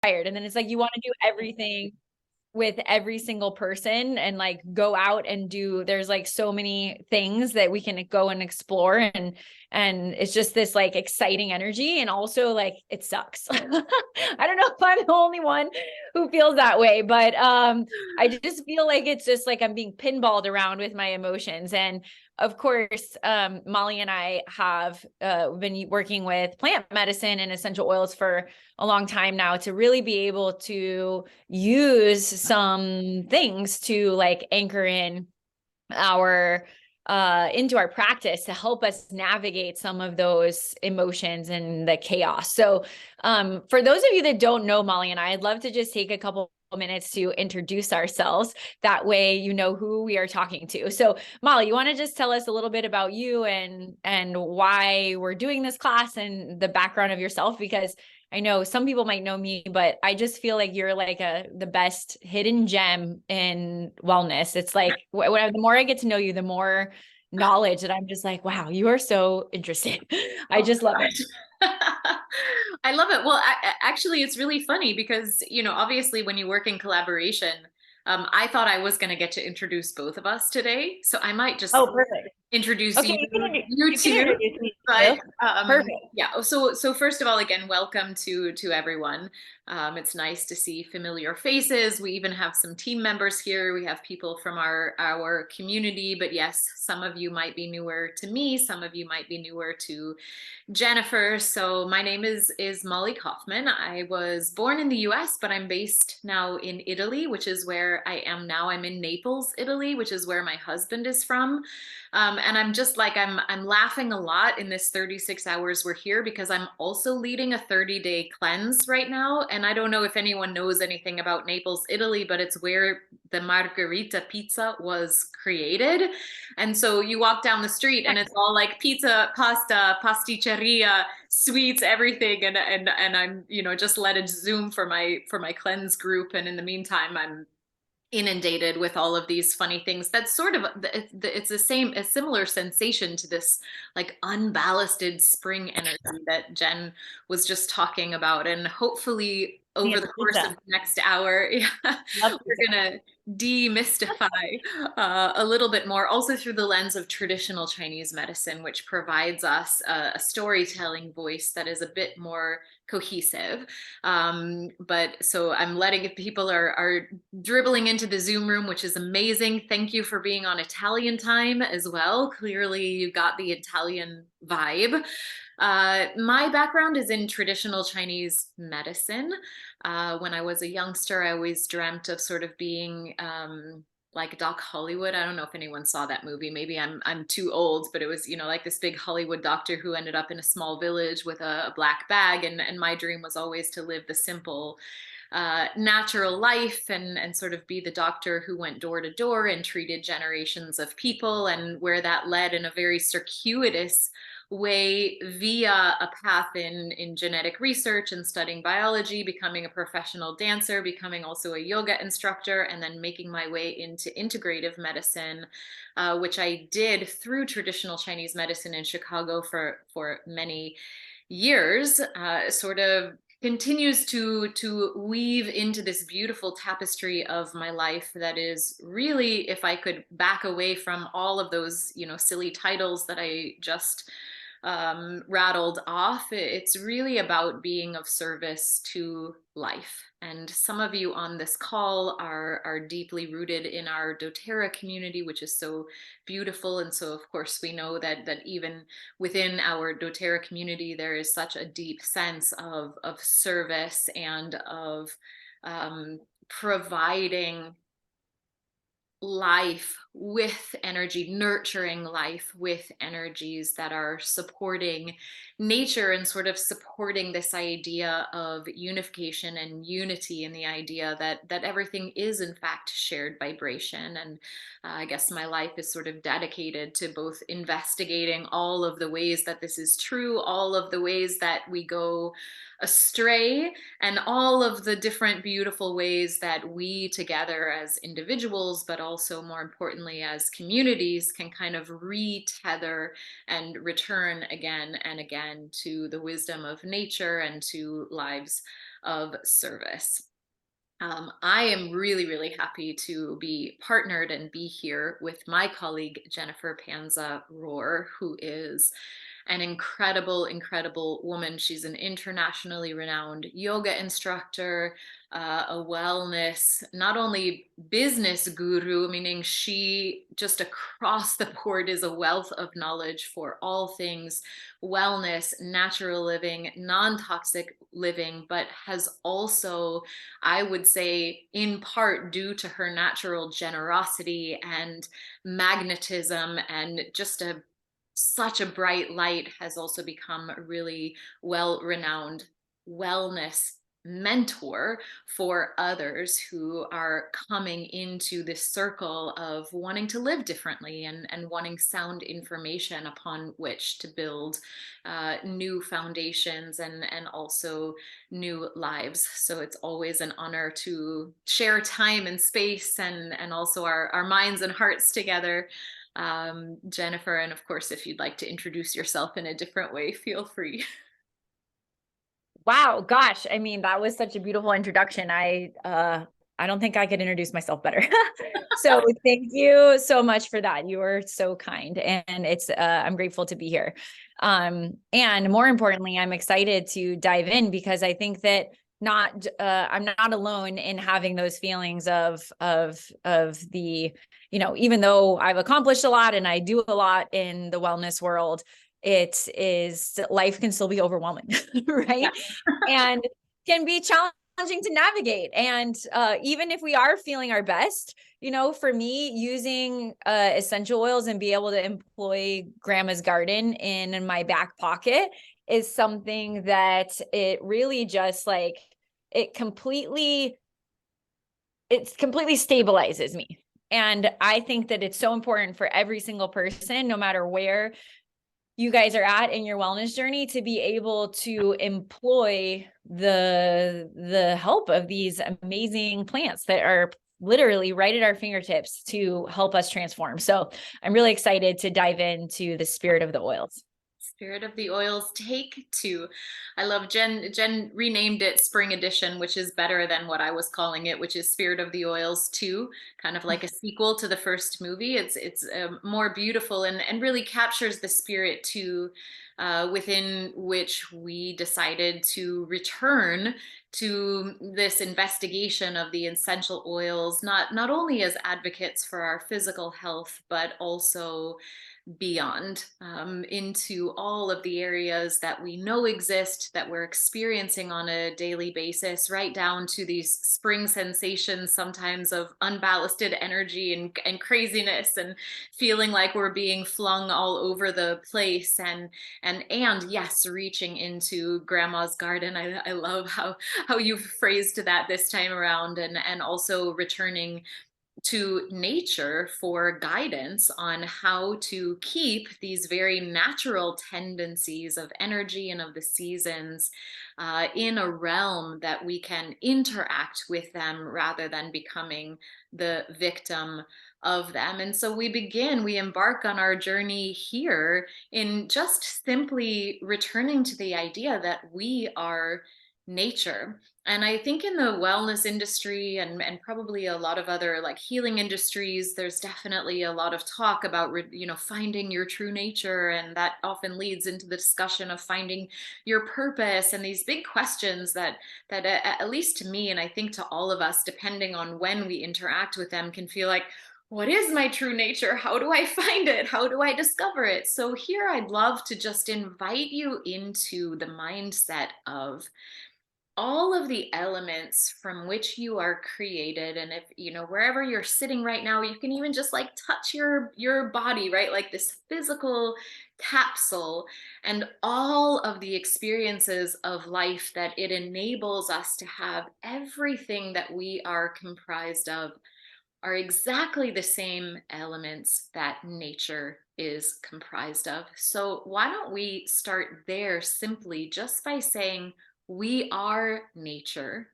And then it's like you want to do everything with every single person and like go out and do, there's like so many things that we can go and explore, and it's just this like exciting energy, and also like it sucks. I don't know if I'm the only one who feels that way, but I just feel like it's just like I'm being pinballed around with my emotions. And of course, Molly and I have been working with plant medicine and essential oils for a long time now to really be able to use some things to like anchor in our into our practice to help us navigate some of those emotions and the chaos. So for those of you that don't know Molly and I, I'd love to just take a couple minutes to introduce ourselves. That way you know who we are talking to. So Molly, you want to just tell us a little bit about you and why we're doing this class and the background of yourself? Because I know some people might know me, but I just feel like you're like the best hidden gem in wellness. It's like the more I get to know you, the more knowledge that I'm just like, wow, you are so interesting. I Oh just love it. gosh. I love it. Well, actually, it's really funny because, obviously when you work in collaboration, I thought I was going to get to introduce both of us today. So I might just Oh, perfect. introduce Okay, you, you you can two. introduce me But too. Perfect. yeah, so first of all, again, welcome to everyone. It's nice to see familiar faces. We even have some team members here. We have people from our community. But yes, some of you might be newer to me. Some of you might be newer to Jennifer. So my name is Molly Kaufman. I was born in the US, but I'm based now in Italy, which is where I am now. I'm in Naples, Italy, which is where my husband is from. And I'm just like I'm laughing a lot in this 36 hours we're here because I'm also leading a 30-day cleanse right now. And I don't know if anyone knows anything about Naples, Italy, but it's where the margherita pizza was created. And so you walk down the street and it's all like pizza, pasta, pasticceria, sweets, everything. And I'm, just let it zoom for my cleanse group. And in the meantime, I'm inundated with all of these funny things. That's sort of it's a similar sensation to this like unballasted spring energy that Jen was just talking about. And hopefully Me over and the course of pizza. the next hour, yeah, Love we're pizza. gonna demystify a little bit more, also through the lens of traditional Chinese medicine, which provides us a storytelling voice that is a bit more cohesive. But so I'm letting, if people are dribbling into the Zoom room, which is amazing. Thank you for being on Italian time as well. Clearly you got the Italian vibe. My background is in traditional Chinese medicine. When I was a youngster, I always dreamt of sort of being like Doc Hollywood. I don't know if anyone saw that movie. Maybe I'm too old, but it was, like this big Hollywood doctor who ended up in a small village with a black bag. And my dream was always to live the simple, natural life and sort of be the doctor who went door to door and treated generations of people, and where that led in a very circuitous way via a path in genetic research and studying biology, becoming a professional dancer, becoming also a yoga instructor, and then making my way into integrative medicine, which I did through traditional Chinese medicine in Chicago for many years, sort of continues to weave into this beautiful tapestry of my life that is really, if I could back away from all of those, silly titles that I just rattled off, it's really about being of service to life. And some of you on this call are deeply rooted in our doTERRA community, which is so beautiful. And so, of course, we know that even within our doTERRA community, there is such a deep sense of service and of providing life with energy, nurturing life with energies that are supporting nature and sort of supporting this idea of unification and unity, and the idea that everything is in fact shared vibration. And I guess my life is sort of dedicated to both investigating all of the ways that this is true, all of the ways that we go astray, and all of the different beautiful ways that we together as individuals, but also more importantly as communities, can kind of retether and return again and again to the wisdom of nature and to lives of service. I am really, really happy to be partnered and be here with my colleague, Jennifer Panza Rohr, who is an incredible, incredible woman. She's an internationally renowned yoga instructor, a wellness, not only business guru, meaning she just across the board is a wealth of knowledge for all things wellness, natural living, non-toxic living, but has also, I would say, in part due to her natural generosity and magnetism and just such a bright light, has also become a really well-renowned wellness mentor for others who are coming into this circle of wanting to live differently and wanting sound information upon which to build new foundations and also new lives. So it's always an honor to share time and space and also our minds and hearts together. Jennifer, and of course, if you'd like to introduce yourself in a different way, feel free. Wow, gosh, I mean, that was such a beautiful introduction. I don't think I could introduce myself better. So thank you so much for that. You are so kind, and I'm grateful to be here. And more importantly, I'm excited to dive in because I think that I'm not alone in having those feelings of the, even though I've accomplished a lot and I do a lot in the wellness world, life can still be overwhelming, right? And can be challenging to navigate. And even if we are feeling our best, for me, using essential oils and be able to employ grandma's garden in my back pocket is something that it really just it completely stabilizes me. And I think that it's so important for every single person, no matter where you guys are at in your wellness journey, to be able to employ the help of these amazing plants that are literally right at our fingertips to help us transform. So I'm really excited to dive into the spirit of the oils. Spirit of the Oils Take Two. I love Jen renamed it Spring Edition, which is better than what I was calling it, which is Spirit of the Oils 2, kind of like a sequel to the first movie. It's more beautiful and really captures the spirit to within which we decided to return to this investigation of the essential oils, not only as advocates for our physical health, but also beyond, into all of the areas that we know exist, that we're experiencing on a daily basis, right down to these spring sensations sometimes of unballasted energy and craziness and feeling like we're being flung all over the place, and yes, reaching into grandma's garden. I love how you've phrased that this time around, and also returning to nature for guidance on how to keep these very natural tendencies of energy and of the seasons in a realm that we can interact with them rather than becoming the victim of them. And so we embark on our journey here in just simply returning to the idea that we are nature. And I think in the wellness industry and probably a lot of other like healing industries, there's definitely a lot of talk about, finding your true nature. And that often leads into the discussion of finding your purpose and these big questions that at least to me, and I think to all of us, depending on when we interact with them, can feel like, what is my true nature? How do I find it? How do I discover it? So here I'd love to just invite you into the mindset of all of the elements from which you are created. And if wherever you're sitting right now, you can even just like touch your body, right? Like this physical capsule, and all of the experiences of life that it enables us to have. Everything that we are comprised of are exactly the same elements that nature is comprised of. So why don't we start there simply just by saying we are nature.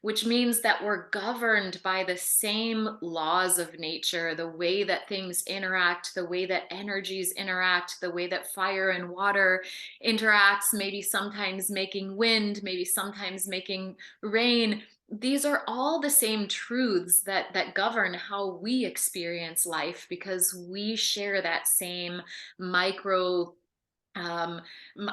which means that we're governed by the same laws of nature, the way that things interact, the way that energies interact, the way that fire and water interacts, maybe sometimes making wind, maybe sometimes making rain. These are all the same truths that govern how we experience life, because we share that same micro um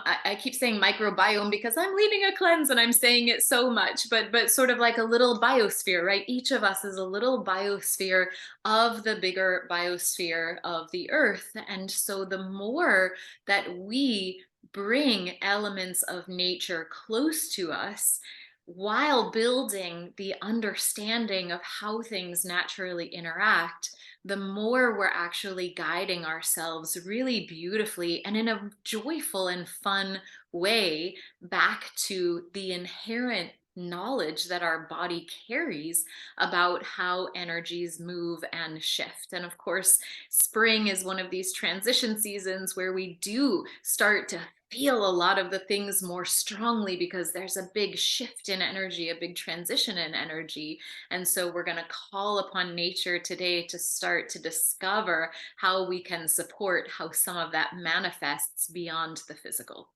I keep saying microbiome because I'm leading a cleanse and I'm saying it so much, but sort of like a little biosphere, right? Each of us is a little biosphere of the bigger biosphere of the earth. And so the more that we bring elements of nature close to us while building the understanding of how things naturally interact, the more we're actually guiding ourselves really beautifully and in a joyful and fun way back to the inherent knowledge that our body carries about how energies move and shift. And of course, spring is one of these transition seasons where we do start to feel a lot of the things more strongly, because there's a big shift in energy, a big transition in energy. And so we're going to call upon nature today to start to discover how we can support how some of that manifests beyond the physical.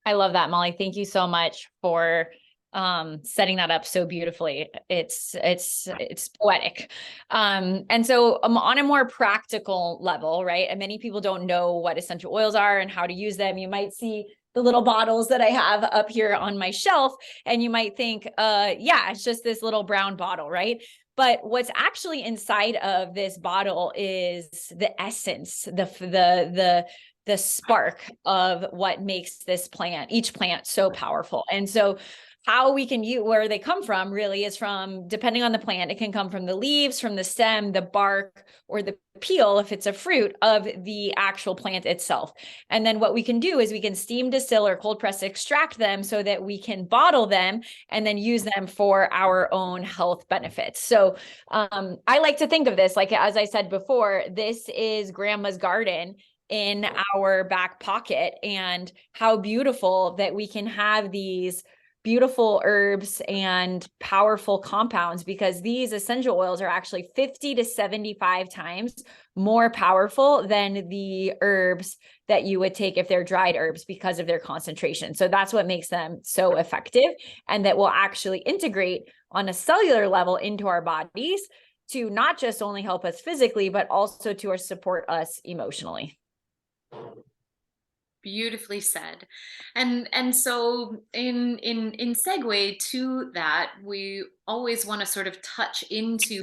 I love that, Molly. Thank you so much for setting that up so beautifully. It's poetic. And so on a more practical level, right? And many people don't know what essential oils are and how to use them. You might see the little bottles that I have up here on my shelf, and you might think, yeah, it's just this little brown bottle, right? But what's actually inside of this bottle is the essence, the spark of what makes each plant so powerful. And so how we can use, where they come from really is from, depending on the plant, it can come from the leaves, from the stem, the bark, or the peel, if it's a fruit, of the actual plant itself. And then what we can do is we can steam, distill, or cold press extract them so that we can bottle them and then use them for our own health benefits. So I like to think of this, like, as I said before, this is grandma's garden in our back pocket, and how beautiful that we can have these beautiful herbs and powerful compounds, because these essential oils are actually 50 to 75 times more powerful than the herbs that you would take if they're dried herbs, because of their concentration. So that's what makes them so effective, and that will actually integrate on a cellular level into our bodies to not just only help us physically, but also to support us emotionally. Beautifully said. And so in segue to that, we always want to sort of touch into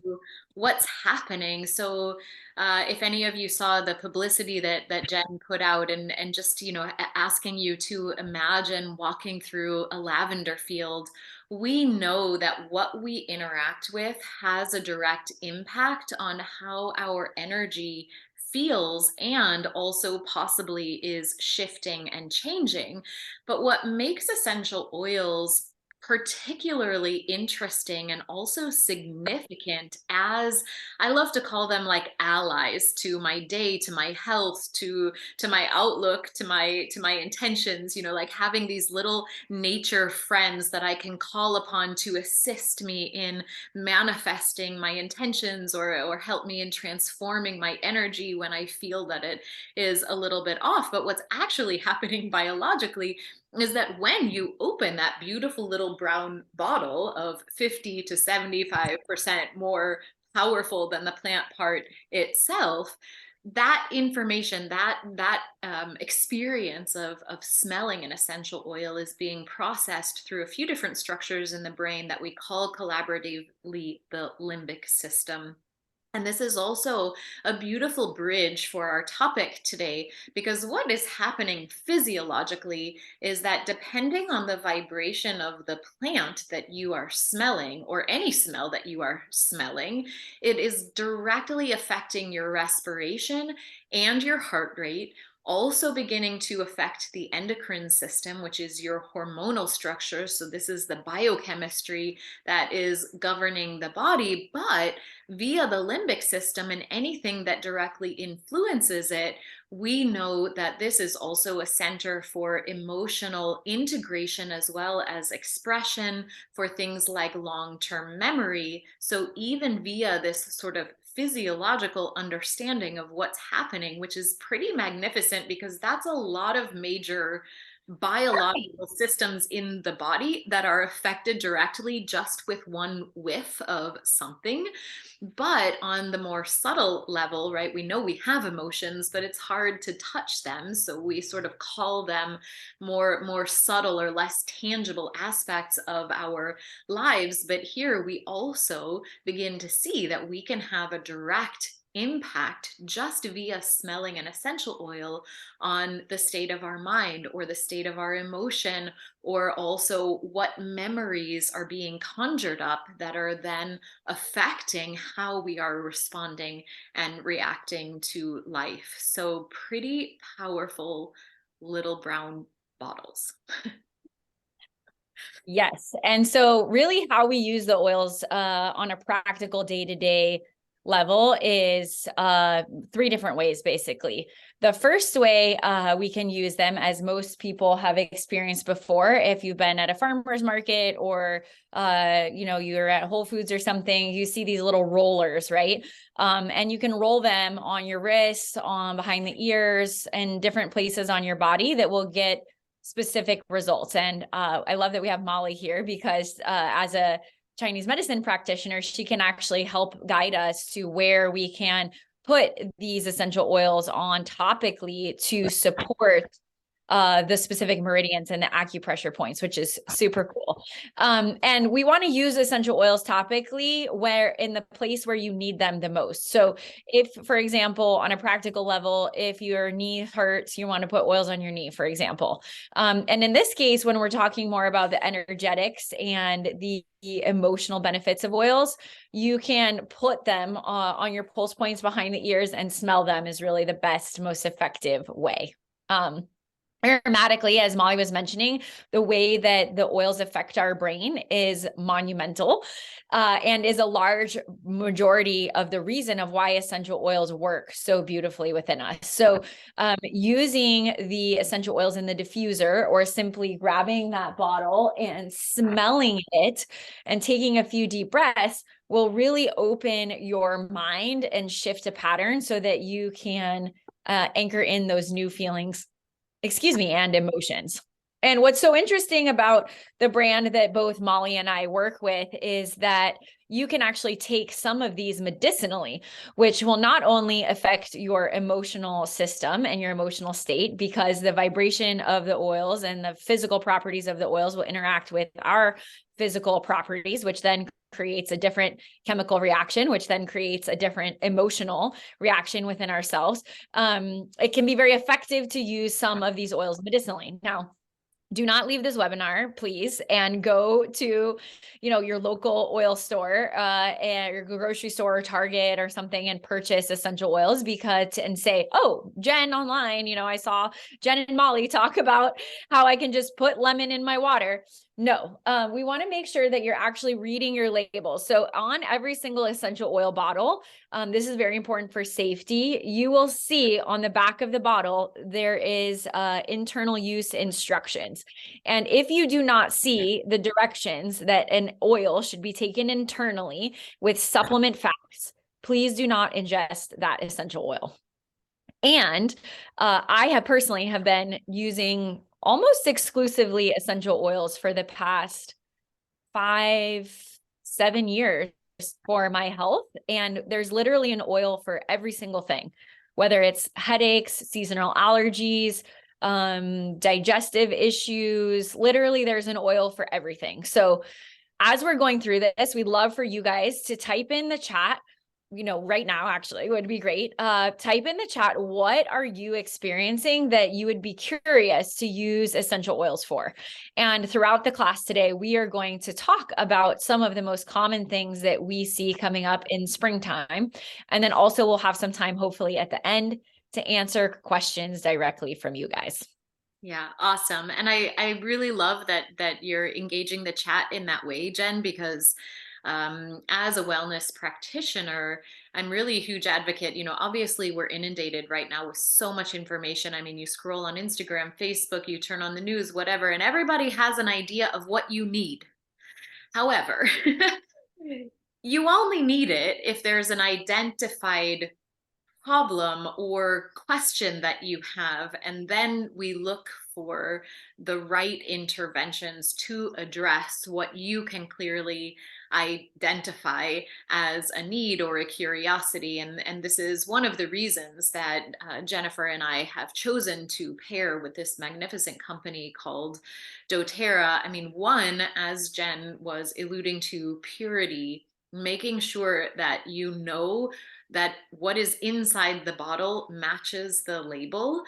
what's happening. So if any of you saw the publicity that Jen put out, and just, you know, asking you to imagine walking through a lavender field, we know that what we interact with has a direct impact on how our energy feels, and also possibly is shifting and changing. But what makes essential oils particularly interesting and also significant, as I love to call them, like allies to my day, to my health, to my outlook, to my intentions, you know, like having these little nature friends that I can call upon to assist me in manifesting my intentions, or help me in transforming my energy when I feel that it is a little bit off. But what's actually happening biologically is that when you open that beautiful little brown bottle of 50 to 75% more powerful than the plant part itself, that information, that experience of smelling an essential oil is being processed through a few different structures in the brain that we call collaboratively the limbic system. And this is also a beautiful bridge for our topic today, because what is happening physiologically is that depending on the vibration of the plant that you are smelling, or any smell that you are smelling, it is directly affecting your respiration and your heart rate, also beginning to affect the endocrine system, which is your hormonal structure. So this is the biochemistry that is governing the body, but via the limbic system, and anything that directly influences it we know that this is also a center for emotional integration as well as expression for things like long-term memory. So even via this sort of physiological understanding of what's happening, which is pretty magnificent because that's a lot of major biological systems in the body that are affected directly just with one whiff of something. But on the more subtle level, right, we know we have emotions, but it's hard to touch them. So we sort of call them more subtle or less tangible aspects of our lives. But here we also begin to see that we can have a direct impact just via smelling an essential oil on the state of our mind or the state of our emotion, or also what memories are being conjured up that are then affecting how we are responding and reacting to life. So pretty powerful little brown bottles. Yes. And so really how we use the oils on a practical day-to-day level is three different ways, basically. The first way we can use them, as most people have experienced before, if you've been at a farmer's market or you're at Whole Foods or something, you see these little rollers, right? And you can roll them on your wrists, on behind the ears, and different places on your body that will get specific results. And I love that we have Molly here because as a Chinese medicine practitioner, she can actually help guide us to where we can put these essential oils on topically to support the specific meridians and the acupressure points, which is super cool. And we want to use essential oils topically where in the place where you need them the most. So if, for example, on a practical level, if your knee hurts, you want to put oils on your knee, for example. And in this case, when we're talking more about the energetics and the emotional benefits of oils, you can put them on your pulse points behind the ears and smell them is really the best, most effective way. Aromatically, as Molly was mentioning, the way that the oils affect our brain is monumental and is a large majority of the reason of why essential oils work so beautifully within us. So using the essential oils in the diffuser or simply grabbing that bottle and smelling it and taking a few deep breaths will really open your mind and shift a pattern so that you can anchor in those new feelings, and emotions. And what's so interesting about the brand that both Molly and I work with is that you can actually take some of these medicinally, which will not only affect your emotional system and your emotional state, because the vibration of the oils and the physical properties of the oils will interact with our physical properties, which then creates a different chemical reaction, which then creates a different emotional reaction within ourselves. It can be very effective to use some of these oils medicinally. Now, do not leave this webinar, please, and go to, your local oil store and your grocery store or Target or something and purchase essential oils and say, oh, Jen online, I saw Jen and Molly talk about how I can just put lemon in my water. No, we want to make sure that you're actually reading your labels. So on every single essential oil bottle, this is very important for safety. You will see on the back of the bottle, there is internal use instructions. And if you do not see the directions that an oil should be taken internally with supplement facts, please do not ingest that essential oil. And I have personally been using almost exclusively essential oils for the past 5-7 years for my health. And there's literally an oil for every single thing, whether it's headaches, seasonal allergies, digestive issues. Literally, there's an oil for everything. So as we're going through this, we'd love for you guys to type in the chat, right now, actually, would be great. Type in the chat, what are you experiencing that you would be curious to use essential oils for? And throughout the class today, we are going to talk about some of the most common things that we see coming up in springtime. And then also we'll have some time, hopefully at the end, to answer questions directly from you guys. Yeah, awesome. And I really love that you're engaging the chat in that way, Jen, because As a wellness practitioner, I'm really a huge advocate. Obviously, we're inundated right now with so much information. I mean, you scroll on Instagram, Facebook, you turn on the news, whatever, and everybody has an idea of what you need. However, you only need it if there's an identified problem or question that you have, and then we look for the right interventions to address what you can clearly identify as a need or a curiosity. And this is one of the reasons that Jennifer and I have chosen to pair with this magnificent company called doTERRA. I mean, one, as Jen was alluding to, purity, making sure that that what is inside the bottle matches the label,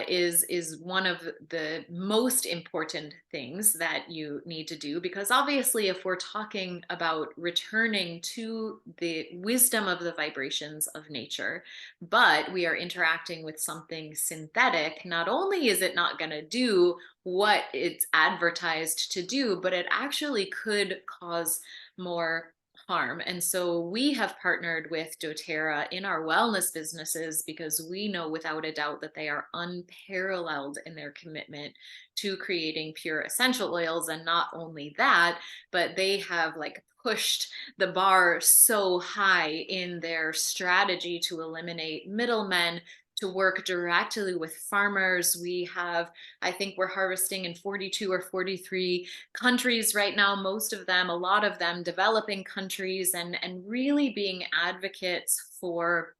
is one of the most important things that you need to do. Because obviously, if we're talking about returning to the wisdom of the vibrations of nature, but we are interacting with something synthetic, not only is it not going to do what it's advertised to do, but it actually could cause more harm. And so we have partnered with doTERRA in our wellness businesses because we know without a doubt that they are unparalleled in their commitment to creating pure essential oils. And not only that, but they have like pushed the bar so high in their strategy to eliminate middlemen, to work directly with farmers. I think we're harvesting in 42 or 43 countries right now, most of them, a lot of them developing countries, and really being advocates for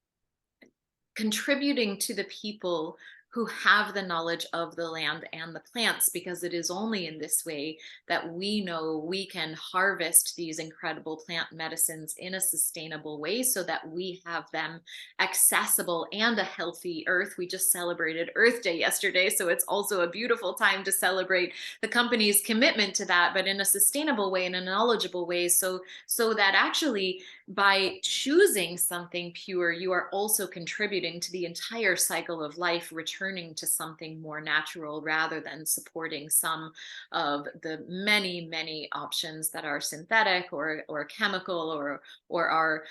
contributing to the people who have the knowledge of the land and the plants, because it is only in this way that we know we can harvest these incredible plant medicines in a sustainable way so that we have them accessible and a healthy earth. We just celebrated Earth Day yesterday, so it's also a beautiful time to celebrate the company's commitment to that, but in a sustainable way, in a knowledgeable way, so that actually by choosing something pure, you are also contributing to the entire cycle of life, returning to something more natural rather than supporting some of the many, many options that are synthetic or chemical or are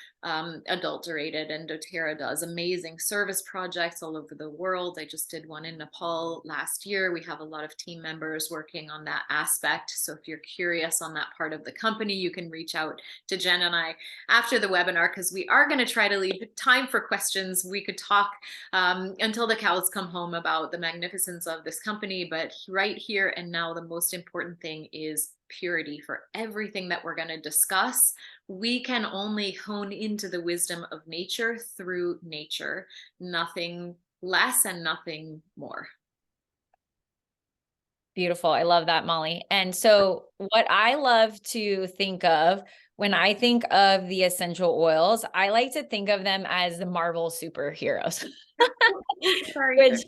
adulterated. And doTERRA does amazing service projects all over the world. I just did one in Nepal last year. We have a lot of team members working on that aspect. So if you're curious on that part of the company, you can reach out to Jen and I after the webinar, because we are going to try to leave time for questions. We could talk until the cows come home about the magnificence of this company, but right here and now, the most important thing is purity. For everything that we're going to discuss, we can only hone into the wisdom of nature through nature, nothing less and nothing more. Beautiful. I love that, Molly. And so what I love to think of when I think of the essential oils, I like to think of them as the Marvel superheroes, which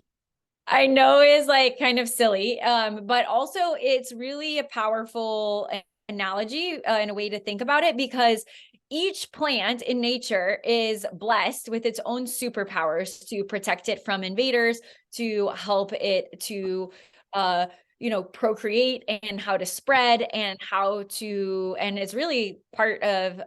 I know is like kind of silly, but also it's really a powerful analogy in a way to think about it, because each plant in nature is blessed with its own superpowers to protect it from invaders, to help it to procreate, and how to spread, and and it's really part of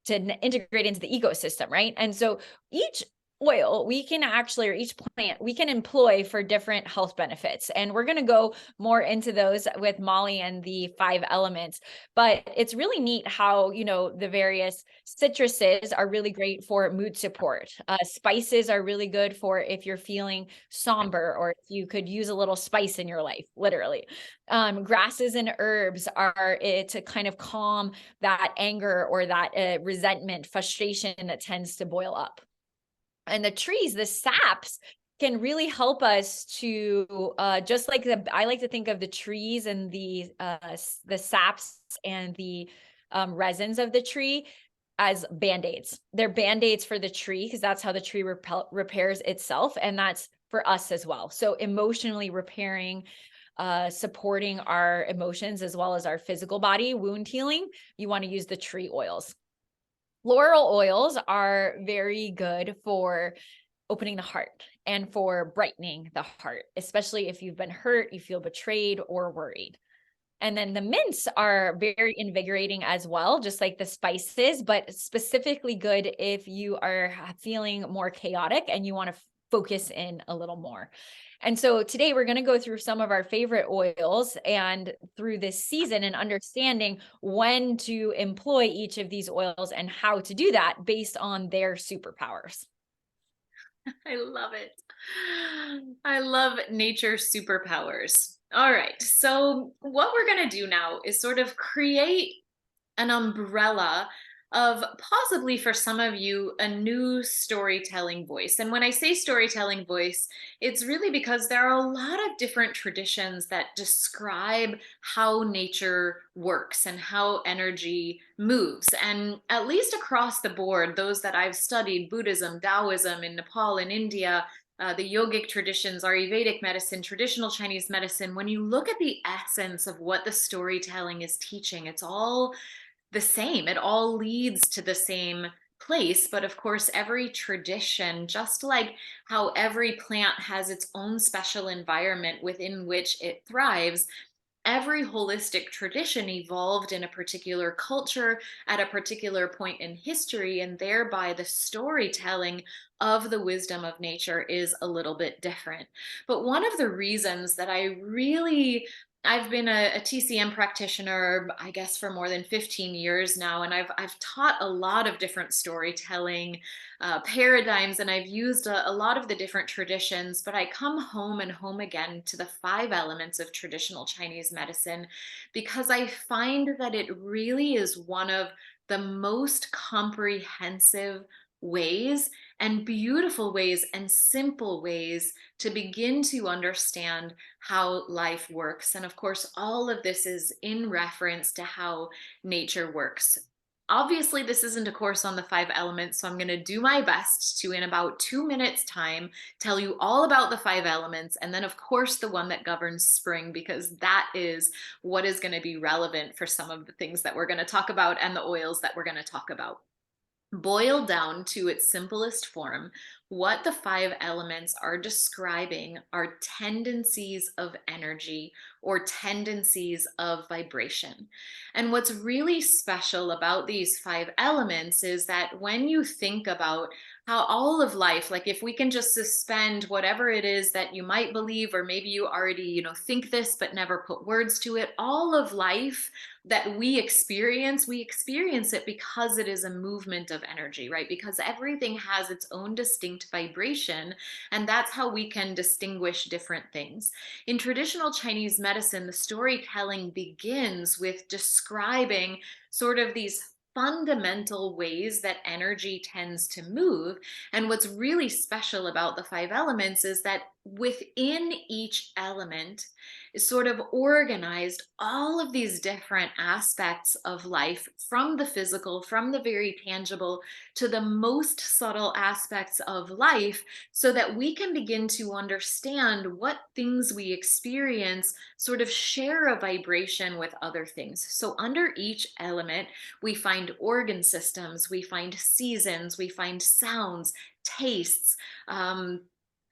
to integrate into the ecosystem, right? And so each oil we can actually, or each plant we can employ for different health benefits. And we're going to go more into those with Molly and the 5 elements. But it's really neat how, the various citruses are really great for mood support. Spices are really good for if you're feeling somber, or if you could use a little spice in your life, literally. Grasses and herbs are it to kind of calm that anger or that resentment, frustration that tends to boil up. And the trees, the saps, can really help us to just like I like to think of the trees and the saps and the resins of the tree as band-aids. They're band-aids for the tree, because that's how the tree repairs itself, and that's for us as well. So emotionally repairing, supporting our emotions as well as our physical body, wound healing, you want to use the tree oils. Floral oils are very good for opening the heart and for brightening the heart, especially if you've been hurt, you feel betrayed or worried. And then the mints are very invigorating as well, just like the spices, but specifically good if you are feeling more chaotic and you want to focus in a little more. And so today we're going to go through some of our favorite oils and through this season and understanding when to employ each of these oils and how to do that based on their superpowers. I love it. I love nature superpowers. All right. So, what we're going to do now is sort of create an umbrella of possibly for some of you a new storytelling voice. And when I say storytelling voice, it's really because there are a lot of different traditions that describe how nature works and how energy moves. And at least across the board, those that I've studied, Buddhism, Taoism in Nepal and India, the yogic traditions, Ayurvedic medicine, traditional Chinese medicine, when you look at the essence of what the storytelling is teaching, it's all the same. It all leads to the same place. But of course, every tradition, just like how every plant has its own special environment within which it thrives, every holistic tradition evolved in a particular culture at a particular point in history, and thereby the storytelling of the wisdom of nature is a little bit different. But one of the reasons that I've been a TCM practitioner, I guess, for more than 15 years now, and I've taught a lot of different storytelling paradigms, and I've used a lot of the different traditions. But I come home and home again to the five elements of traditional Chinese medicine because I find that it really is one of the most comprehensive ways and beautiful ways and simple ways to begin to understand how life works. And of course, all of this is in reference to how nature works. Obviously, this isn't a course on the five elements, so I'm going to do my best to, in about 2 minutes' time, tell you all about the five elements, and then, of course, the one that governs spring, because that is what is going to be relevant for some of the things that we're going to talk about and the oils that we're going to talk about. Boiled down to its simplest form, what the five elements are describing are tendencies of energy or tendencies of vibration. And what's really special about these five elements is that when you think about how all of life, like if we can just suspend whatever it is that you might believe, or maybe you already, think this but never put words to it, all of life that we experience it because it is a movement of energy, right? Because everything has its own distinct vibration, and that's how we can distinguish different things. In traditional Chinese medicine, the storytelling begins with describing sort of these fundamental ways that energy tends to move. And what's really special about the five elements is that within each element is sort of organized all of these different aspects of life, from the physical, from the very tangible, to the most subtle aspects of life, so that we can begin to understand what things we experience sort of share a vibration with other things. So under each element, we find organ systems, we find seasons, we find sounds, tastes,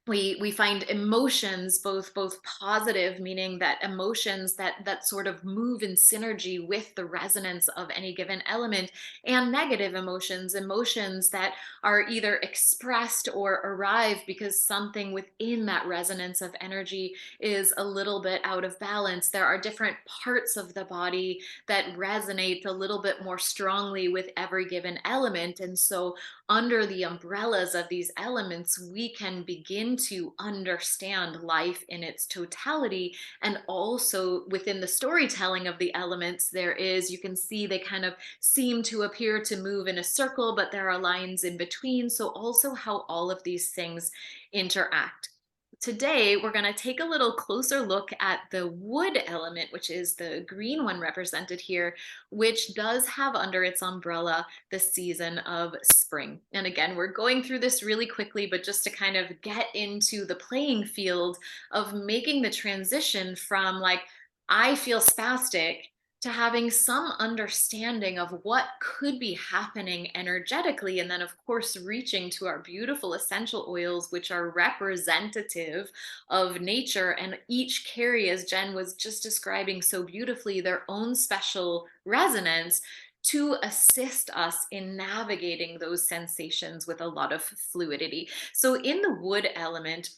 we find emotions, both positive, meaning that emotions that sort of move in synergy with the resonance of any given element, and negative emotions that are either expressed or arrive because something within that resonance of energy is a little bit out of balance. There are different parts of the body that resonate a little bit more strongly with every given element, and so under the umbrellas of these elements, we can begin to understand life in its totality. And also within the storytelling of the elements, you can see they kind of seem to appear to move in a circle, but there are lines in between. So also how all of these things interact. Today, we're going to take a little closer look at the wood element, which is the green one represented here, which does have under its umbrella the season of spring. And again, we're going through this really quickly, but just to kind of get into the playing field of making the transition from like, I feel spastic, to having some understanding of what could be happening energetically. And then, of course, reaching to our beautiful essential oils, which are representative of nature. And each carry, as Jen was just describing so beautifully, their own special resonance to assist us in navigating those sensations with a lot of fluidity. So, in the wood element,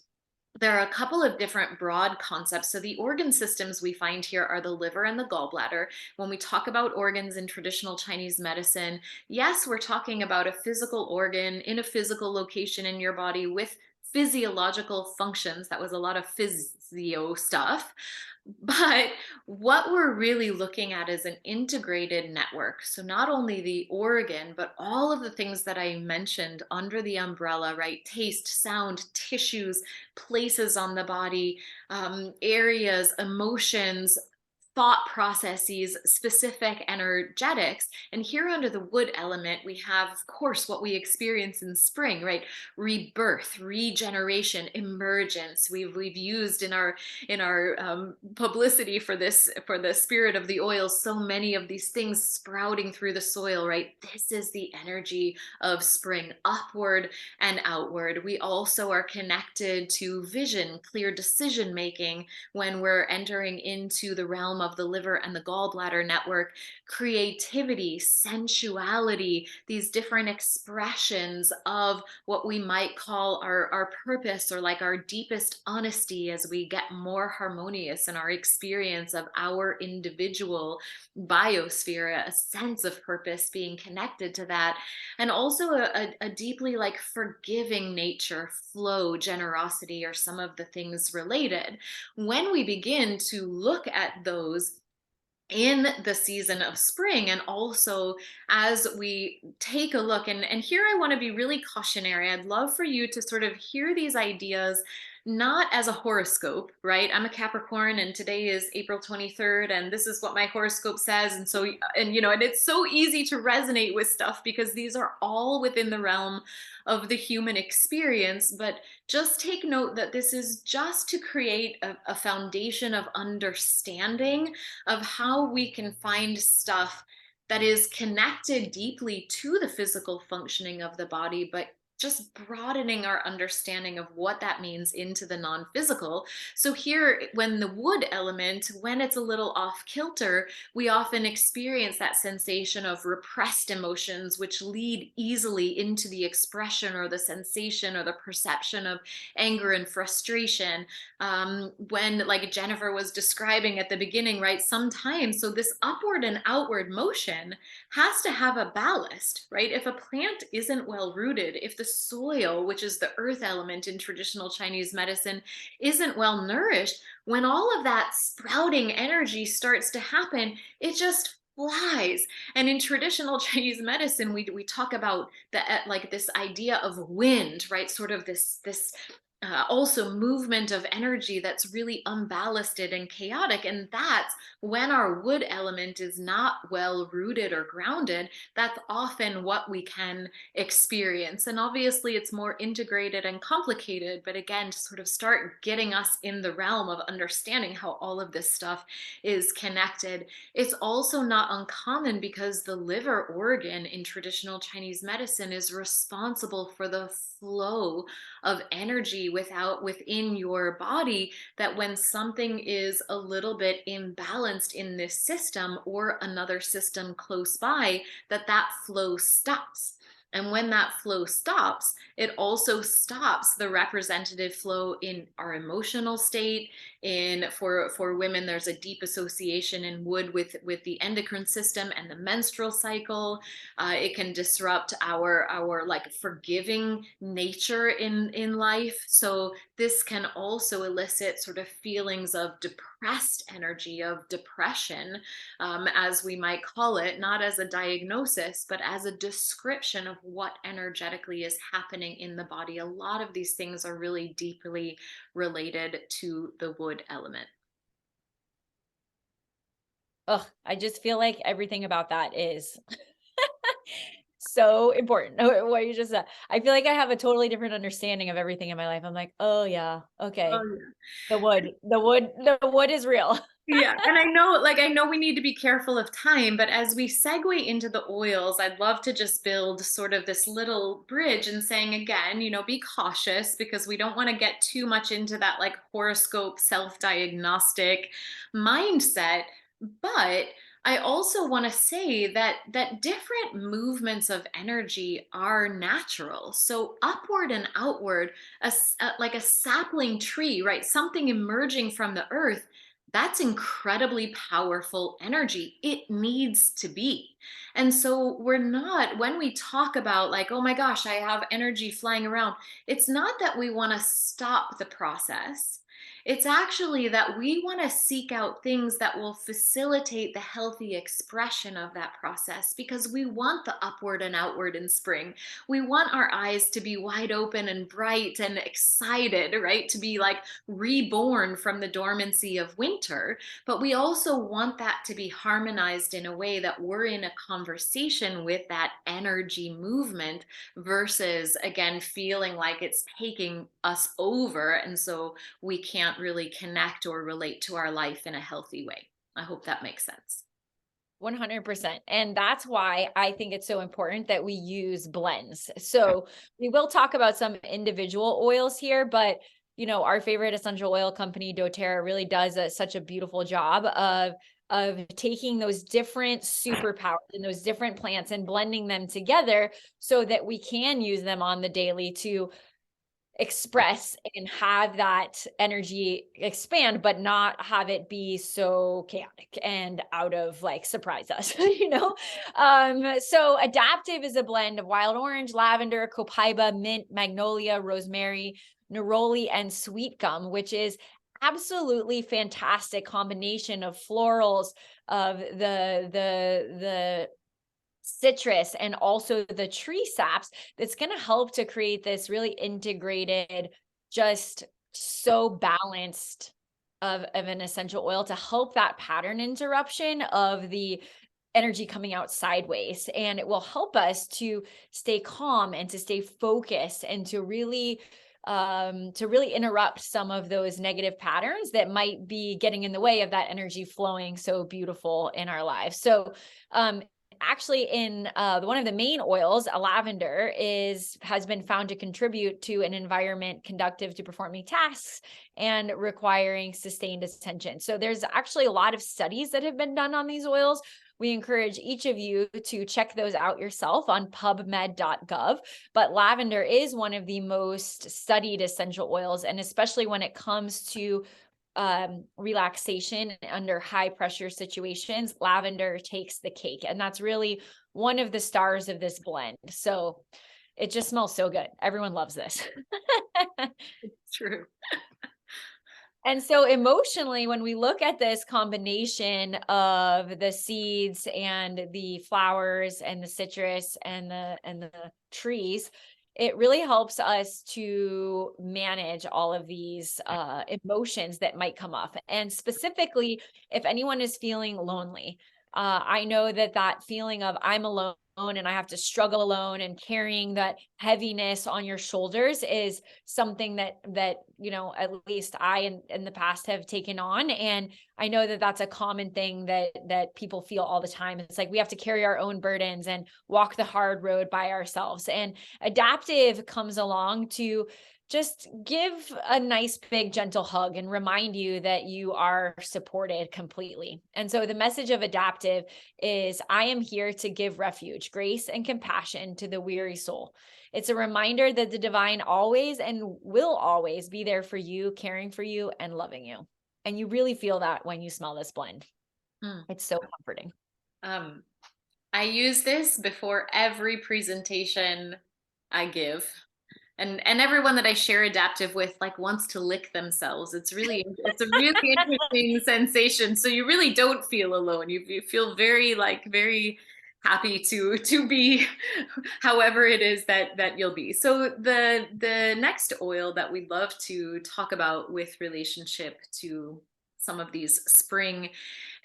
there are a couple of different broad concepts. So, the organ systems we find here are the liver and the gallbladder. When we talk about organs in traditional Chinese medicine, yes, we're talking about a physical organ in a physical location in your body with physiological functions. That was a lot of physio stuff. But what we're really looking at is an integrated network. So, not only the organ, but all of the things that I mentioned under the umbrella, right? Taste, sound, tissues, places on the body, areas, emotions, thought processes, specific energetics. And here under the wood element, we have, of course, what we experience in spring, right? Rebirth, regeneration, emergence. We've used in our publicity for this, for the spirit of the oil, so many of these things sprouting through the soil, right? This is the energy of spring, upward and outward. We also are connected to vision, clear decision making when we're entering into the realm of the liver and the gallbladder network, creativity, sensuality, these different expressions of what we might call our purpose, or like our deepest honesty, as we get more harmonious in our experience of our individual biosphere, a sense of purpose being connected to that. And also a deeply like forgiving nature, flow, generosity are some of the things related. When we begin to look at those in the season of spring, and also as we take a look, and here I want to be really cautionary. I'd love for you to sort of hear these ideas not as a horoscope, right? I'm a Capricorn and today is April 23rd and this is what my horoscope says. And so, and and it's so easy to resonate with stuff because these are all within the realm of the human experience. But just take note that this is just to create a foundation of understanding of how we can find stuff that is connected deeply to the physical functioning of the body, but just broadening our understanding of what that means into the non-physical. So here, when the wood element, when it's a little off kilter, we often experience that sensation of repressed emotions, which lead easily into the expression or the sensation or the perception of anger and frustration. When, like Jennifer was describing at the beginning, right? Sometimes, so this upward and outward motion has to have a ballast, right? If a plant isn't well rooted, if the soil, which is the earth element in traditional Chinese medicine, isn't well nourished, when all of that sprouting energy starts to happen, it just flies. And in traditional Chinese medicine, we talk about the like this idea of wind, right? Sort of this also movement of energy that's really unballasted and chaotic. And that's when our wood element is not well rooted or grounded. That's often what we can experience. And obviously, it's more integrated and complicated. But again, to sort of start getting us in the realm of understanding how all of this stuff is connected, it's also not uncommon because the liver organ in traditional Chinese medicine is responsible for the flow of energy within your body, that when something is a little bit imbalanced in this system or another system close by, that flow stops. And when that flow stops, it also stops the representative flow in our emotional state. For women, there's a deep association in wood with the endocrine system and the menstrual cycle. It can disrupt our like forgiving nature in life. So this can also elicit sort of feelings of depressed energy, of depression, as we might call it, not as a diagnosis, but as a description of what energetically is happening in the body. A lot of these things are really deeply related to the wood element. Oh, I just feel like everything about that is so important. What you just said. I feel like I have a totally different understanding of everything in my life. I'm like, oh yeah, Oh, okay. yeah. The wood is real. Yeah, and I know we need to be careful of time, but as we segue into the oils, I'd love to just build sort of this little bridge and saying again, be cautious because we don't want to get too much into that like horoscope self-diagnostic mindset. But I also want to say that different movements of energy are natural. So upward and outward, like a sapling tree, right? Something emerging from the earth, that's incredibly powerful energy. It needs to be. And so we're not, when we talk about like, oh my gosh, I have energy flying around, it's not that we want to stop the process. It's actually that we want to seek out things that will facilitate the healthy expression of that process because we want the upward and outward in spring. We want our eyes to be wide open and bright and excited, right? To be like reborn from the dormancy of winter, but we also want that to be harmonized in a way that we're in a conversation with that energy movement versus, again, feeling like it's taking us over. And so we can't really connect or relate to our life in a healthy way. I hope that makes sense. 100%. And that's why I think it's so important that we use blends. So we will talk about some individual oils here, but our favorite essential oil company, doTERRA, really does such a beautiful job of taking those different superpowers and those different plants and blending them together so that we can use them on the daily to express and have that energy expand, but not have it be so chaotic and out of like surprise us, So adaptive is a blend of wild orange, lavender, copaiba, mint, magnolia, rosemary, neroli, and sweet gum, which is absolutely fantastic combination of florals, of the citrus, and also the tree saps that's going to help to create this really integrated, just so balanced of an essential oil to help that pattern interruption of the energy coming out sideways. And it will help us to stay calm and to stay focused and to really interrupt some of those negative patterns that might be getting in the way of that energy flowing so beautiful in our lives. So actually in one of the main oils, lavender has been found to contribute to an environment conducive to performing tasks and requiring sustained attention. So there's actually a lot of studies that have been done on these oils. We encourage each of you to check those out yourself on pubmed.gov. But lavender is one of the most studied essential oils, and especially when it comes to relaxation under high pressure situations, lavender takes the cake. And that's really one of the stars of this blend. So it just smells so good. Everyone loves this. It's true. And so emotionally, when we look at this combination of the seeds and the flowers and the citrus and the trees, it really helps us to manage all of these emotions that might come up. And specifically, if anyone is feeling lonely, I know that feeling of I'm alone and I have to struggle alone and carrying that heaviness on your shoulders is something that at least I in the past have taken on. And I know that that's a common thing that people feel all the time. It's like we have to carry our own burdens and walk the hard road by ourselves. And adaptive comes along to just give a nice big gentle hug and remind you that you are supported completely. And so the message of adaptive is I am here to give refuge, grace, and compassion to the weary soul. It's a reminder that the divine always and will always be there for you, caring for you and loving you. And you really feel that when you smell this blend. It's so comforting. I use this before every presentation I give. And everyone that I share adaptive with like wants to lick themselves. It's a really interesting sensation. So you really don't feel alone. You feel very happy to be however it is that you'll be. So the next oil that we'd love to talk about with relationship to some of these spring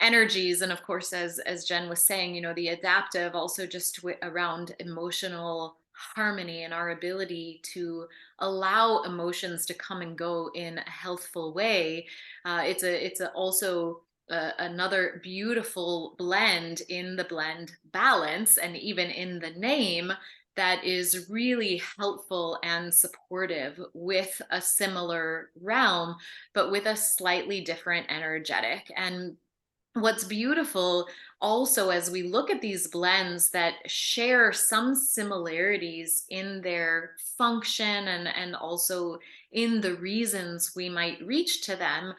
energies, and of course as Jen was saying, the adaptive also just around emotional harmony and our ability to allow emotions to come and go in a healthful way. It's also another beautiful blend in the blend balance, and even in the name, that is really helpful and supportive with a similar realm, but with a slightly different energetic. And what's beautiful also, as we look at these blends that share some similarities in their function, and also in the reasons we might reach to them,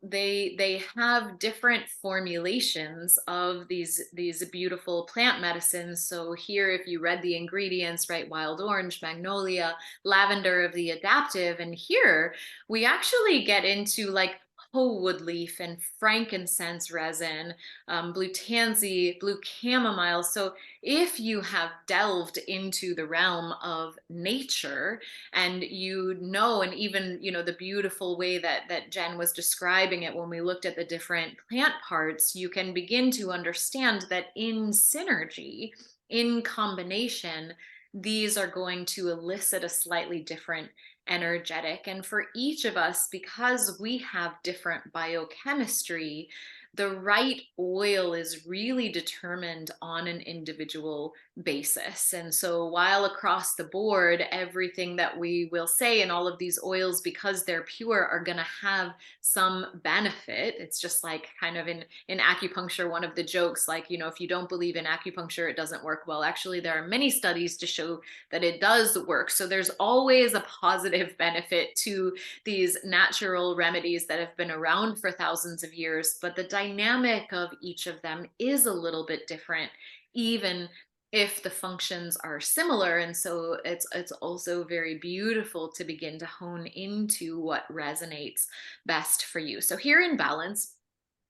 they have different formulations of these beautiful plant medicines. So here, if you read the ingredients, right, wild orange, magnolia, lavender of the adaptive, and here we actually get into like whole wood leaf and frankincense resin, blue tansy, blue chamomile. So if you have delved into the realm of nature, and and even, the beautiful way that Jen was describing it when we looked at the different plant parts, you can begin to understand that in synergy, in combination, these are going to elicit a slightly different energetic. And for each of us, because we have different biochemistry, the right oil is really determined on an individual basis. And so, while across the board, everything that we will say in all of these oils, because they're pure, are going to have some benefit, it's just like kind of in acupuncture, one of the jokes, like, if you don't believe in acupuncture, it doesn't work. Well, actually, there are many studies to show that it does work. So there's always a positive benefit to these natural remedies that have been around for thousands of years, but the dynamic of each of them is a little bit different, even if the functions are similar. And so it's also very beautiful to begin to hone into what resonates best for you. So here in balance,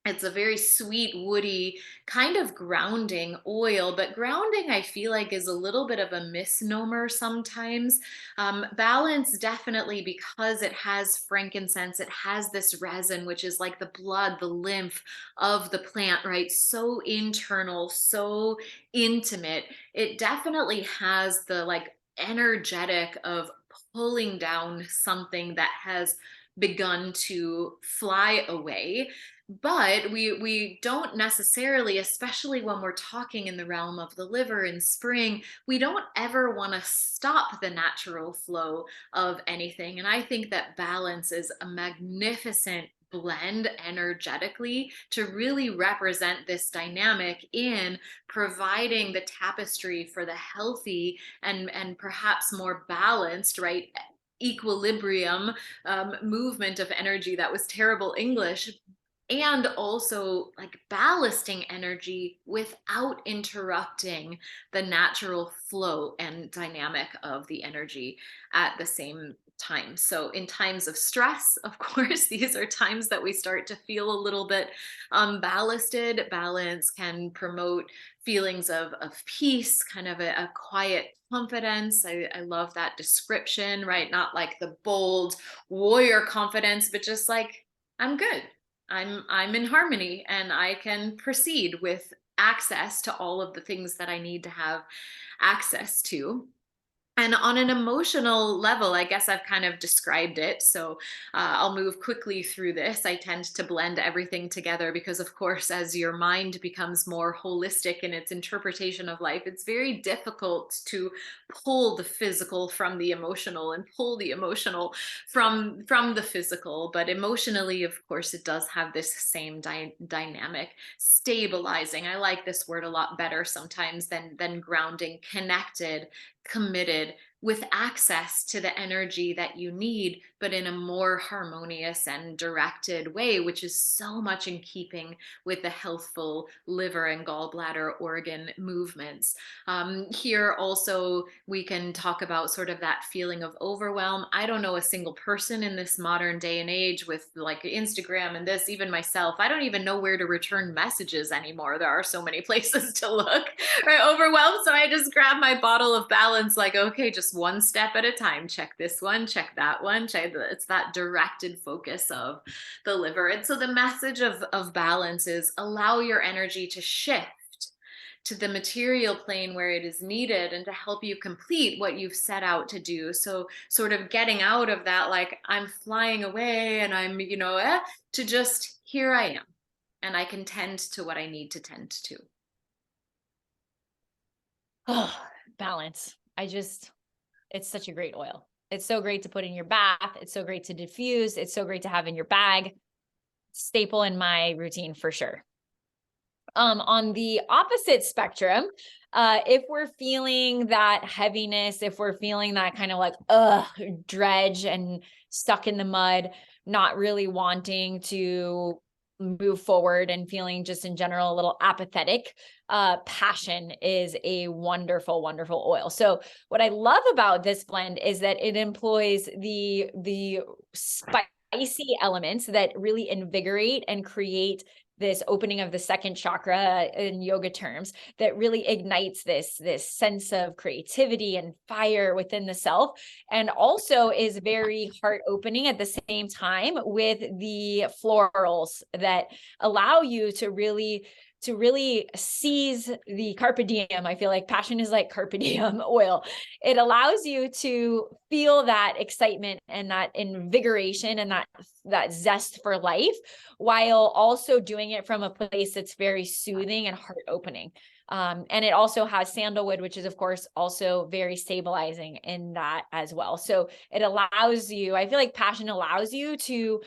it's a very sweet, woody, kind of grounding oil, but grounding, I feel like, is a little bit of a misnomer sometimes. Balance, definitely, because it has frankincense, it has this resin, which is like the blood, the lymph of the plant, right? So internal, so intimate. It definitely has the like energetic of pulling down something that has begun to fly away. But we don't necessarily, especially when we're talking in the realm of the liver in spring, we don't ever want to stop the natural flow of anything. And I think that balance is a magnificent blend energetically to really represent this dynamic in providing the tapestry for the healthy and perhaps more balanced, right, equilibrium, movement of energy. That was terrible English. And also like ballasting energy without interrupting the natural flow and dynamic of the energy at the same time. So in times of stress, of course, these are times that we start to feel a little bit ballasted. Balance can promote feelings of peace, kind of a quiet confidence. I love that description, right? Not like the bold warrior confidence, but just like, I'm good. I'm in harmony, and I can proceed with access to all of the things that I need to have access to. And on an emotional level, I guess I've kind of described it. So I'll move quickly through this. I tend to blend everything together because, of course, as your mind becomes more holistic in its interpretation of life, it's very difficult to pull the physical from the emotional and pull the emotional from the physical. But emotionally, of course, it does have this same dynamic, stabilizing. I like this word a lot better sometimes than grounding, connected, committed, with access to the energy that you need, but in a more harmonious and directed way, which is so much in keeping with the healthful liver and gallbladder organ movements. Here also, we can talk about sort of that feeling of overwhelm. I don't know a single person in this modern day and age with like Instagram and this, even myself, I don't even know where to return messages anymore. There are so many places to look, right? Overwhelmed. So I just grab my bottle of balance, like, okay, just one step at a time. Check this one, check that one. It's that directed focus of the liver. And so the message of balance is allow your energy to shift to the material plane where it is needed and to help you complete what you've set out to do. So sort of getting out of that, like, I'm flying away and I'm, to just, here I am. and I can tend to what I need to tend to. Oh, balance. It's such a great oil. It's so great to put in your bath. It's so great to diffuse. It's so great to have in your bag. Staple in my routine for sure. On the opposite spectrum, if we're feeling that heaviness, if we're feeling that kind of like, dredge and stuck in the mud, not really wanting to move forward and feeling just in general a little apathetic, passion is a wonderful, wonderful oil. So what I love about this blend is that it employs the spicy elements that really invigorate and create this opening of the second chakra in yoga terms that really ignites this sense of creativity and fire within the self, and also is very heart opening at the same time with the florals that allow you to really seize the carpe diem. I feel like passion is like carpe diem oil. It allows you to feel that excitement and that invigoration and that zest for life, while also doing it from a place that's very soothing and heart opening. And it also has sandalwood, which is of course also very stabilizing in that as well. So it allows you, I feel like passion allows you to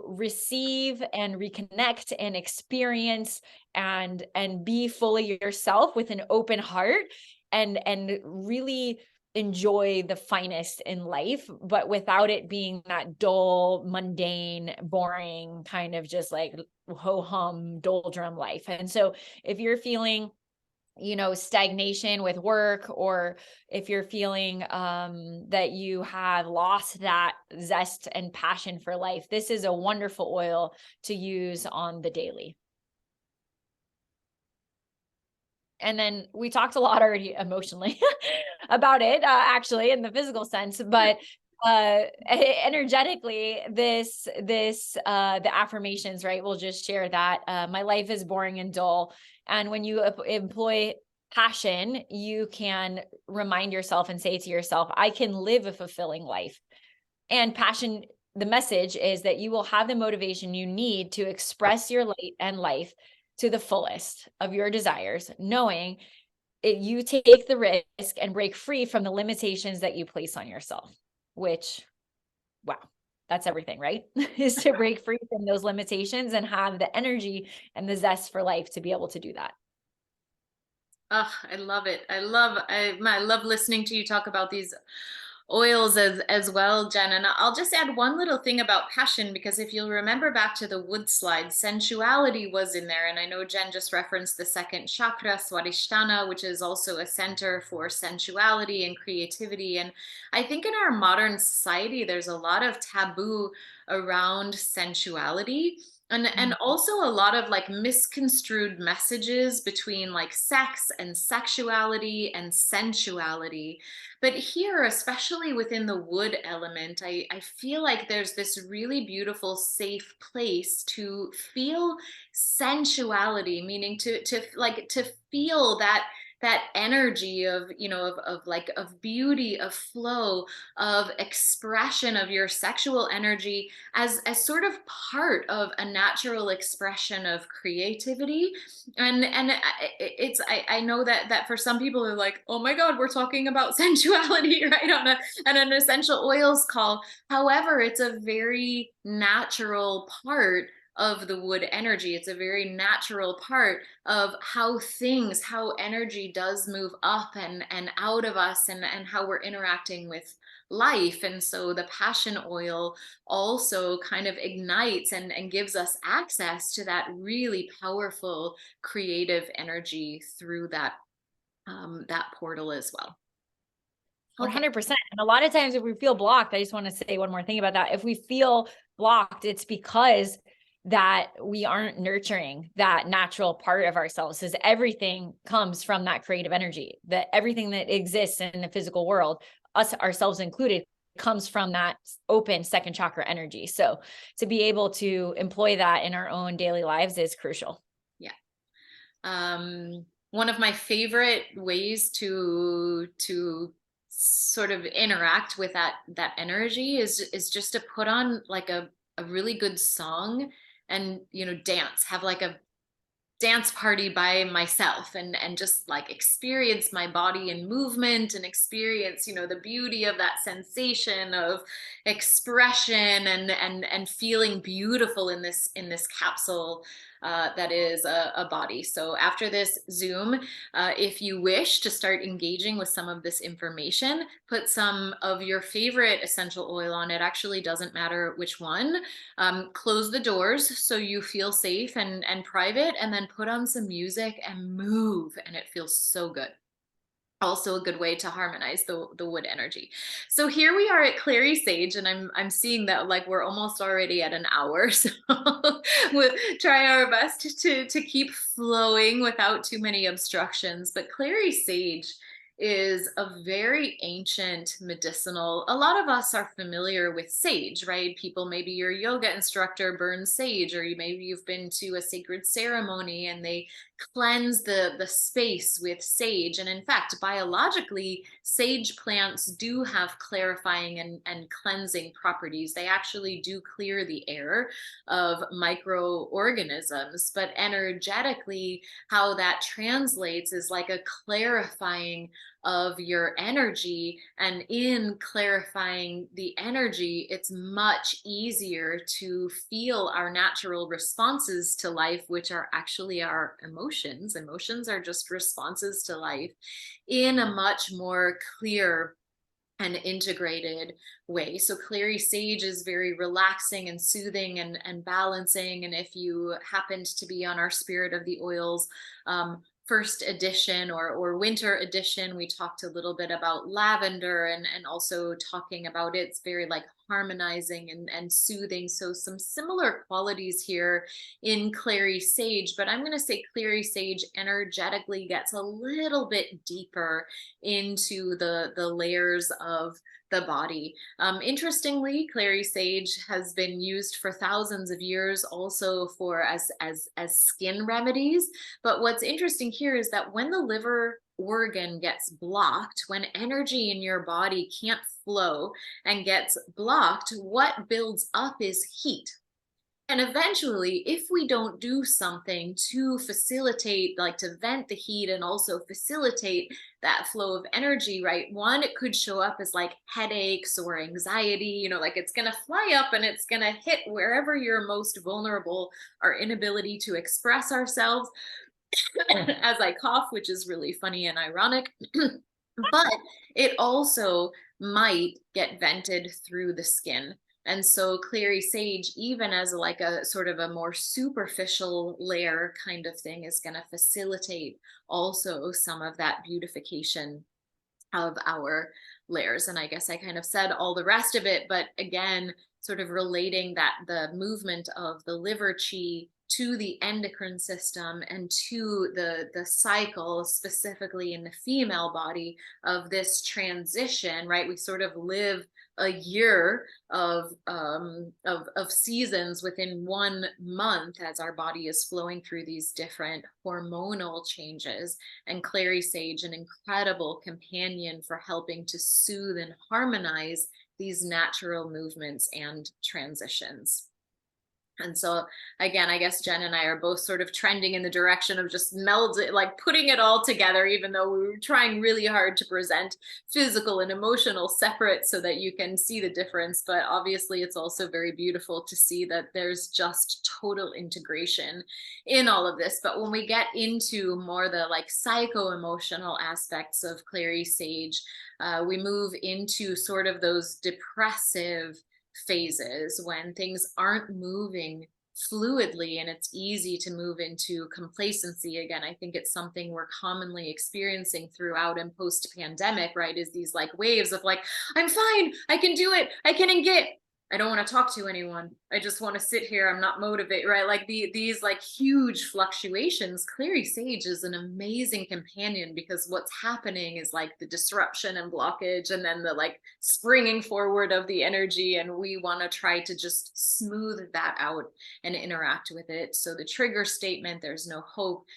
receive and reconnect and experience and be fully yourself with an open heart, and really enjoy the finest in life, but without it being that dull, mundane, boring kind of just like ho hum doldrum life. And so if you're feeling stagnation with work, or if you're feeling that you have lost that zest and passion for life, this is a wonderful oil to use on the daily. And then we talked a lot already emotionally about it, actually, in the physical sense, but energetically, the affirmations, right? We'll just share that my life is boring and dull. And when you employ passion, you can remind yourself and say to yourself, I can live a fulfilling life. And passion, the message is that you will have the motivation you need to express your light and life to the fullest of your desires, knowing you take the risk and break free from the limitations that you place on yourself, which, wow, that's everything, right? Is to break free from those limitations and have the energy and the zest for life to be able to do that. Oh, I love it. I love listening to you talk about these oils as well, Jen. And I'll just add one little thing about passion, because if you'll remember back to the wood slide, sensuality was in there. And I know Jen just referenced the second chakra, Swadhisthana, which is also a center for sensuality and creativity. And I think in our modern society, there's a lot of taboo around sensuality. And also a lot of like misconstrued messages between like sex and sexuality and sensuality. But here, especially within the wood element, I feel like there's this really beautiful, safe place to feel sensuality, meaning to feel that energy of, of beauty, of flow, of expression of your sexual energy as sort of part of a natural expression of creativity. And I know that for some people they're like, oh my God, we're talking about sensuality, right, on an essential oils call. However, it's a very natural part of the wood energy. It's a very natural part of how energy does move up and out of us, and how we're interacting with life. And so the passion oil also kind of ignites and gives us access to that really powerful creative energy through that portal as well. 100%. And a lot of times if we feel blocked, I just want to say one more thing about that. If we feel blocked, it's because that we aren't nurturing that natural part of ourselves, because everything comes from that creative energy, that everything that exists in the physical world, us ourselves included, comes from that open second chakra energy. So to be able to employ that in our own daily lives is crucial. Yeah. One of my favorite ways to sort of interact with that energy is just to put on like a really good song and, dance, have like a dance party by myself, and just like experience my body and movement, and experience, the beauty of that sensation of expression, and feeling beautiful in this capsule that is a body. So after this Zoom, if you wish to start engaging with some of this information, put some of your favorite essential oil on. It actually doesn't matter which one. Close the doors so you feel safe and private, and then put on some music and move, and it feels so good. Also a good way to harmonize the wood energy. So here we are at Clary Sage, and I'm seeing that like we're almost already at an hour. So we'll try our best to keep flowing without too many obstructions. But Clary Sage is a very ancient medicinal. A lot of us are familiar with sage, right? People, maybe your yoga instructor burns sage, or maybe you've been to a sacred ceremony and they cleanse the space with sage. And in fact, biologically, sage plants do have clarifying and cleansing properties. They actually do clear the air of microorganisms, but energetically, how that translates is like a clarifying of your energy. And in clarifying the energy, it's much easier to feel our natural responses to life, which are actually our emotions. Emotions are just responses to life, in a much more clear and integrated way. So Clary Sage is very relaxing and soothing and balancing. And if you happened to be on our Spirit of the Oils first edition or winter edition, we talked a little bit about lavender, and also talking about it's very like harmonizing and soothing. So some similar qualities here in Clary Sage, but I'm going to say Clary Sage energetically gets a little bit deeper into the layers of the body. Interestingly, Clary Sage has been used for thousands of years also for as skin remedies. But what's interesting here is that when the liver organ gets blocked, when energy in your body can't flow and gets blocked, what builds up is heat. And eventually, if we don't do something to facilitate, like to vent the heat and also facilitate that flow of energy, right? One, it could show up as like headaches or anxiety, like it's going to fly up and it's going to hit wherever you're most vulnerable, our inability to express ourselves. As I cough, which is really funny and ironic. But it also might get vented through the skin. And so Clary Sage, even as like a sort of a more superficial layer kind of thing, is going to facilitate also some of that beautification of our layers. And I guess I kind of said all the rest of it, but again, sort of relating that the movement of the liver chi to the endocrine system and to the cycle, specifically in the female body, of this transition, right? We sort of live a year of seasons within 1 month as our body is flowing through these different hormonal changes. And Clary Sage, an incredible companion for helping to soothe and harmonize these natural movements and transitions. And so again, I guess Jen and I are both sort of trending in the direction of just melding, like putting it all together, even though we were trying really hard to present physical and emotional separate so that you can see the difference. But obviously it's also very beautiful to see that there's just total integration in all of this. But when we get into more the like psycho-emotional aspects of Clary Sage, we move into sort of those depressive phases when things aren't moving fluidly, and it's easy to move into complacency. Again, I think it's something we're commonly experiencing throughout and post-pandemic, right? Is these like waves of like, I'm fine, I can do it, I can get, I don't want to talk to anyone, I just want to sit here, I'm not motivated, right? Like these like huge fluctuations. Clary Sage is an amazing companion, because what's happening is like the disruption and blockage, and then the like springing forward of the energy, and we want to try to just smooth that out and interact with it. So the trigger statement, there's no hope,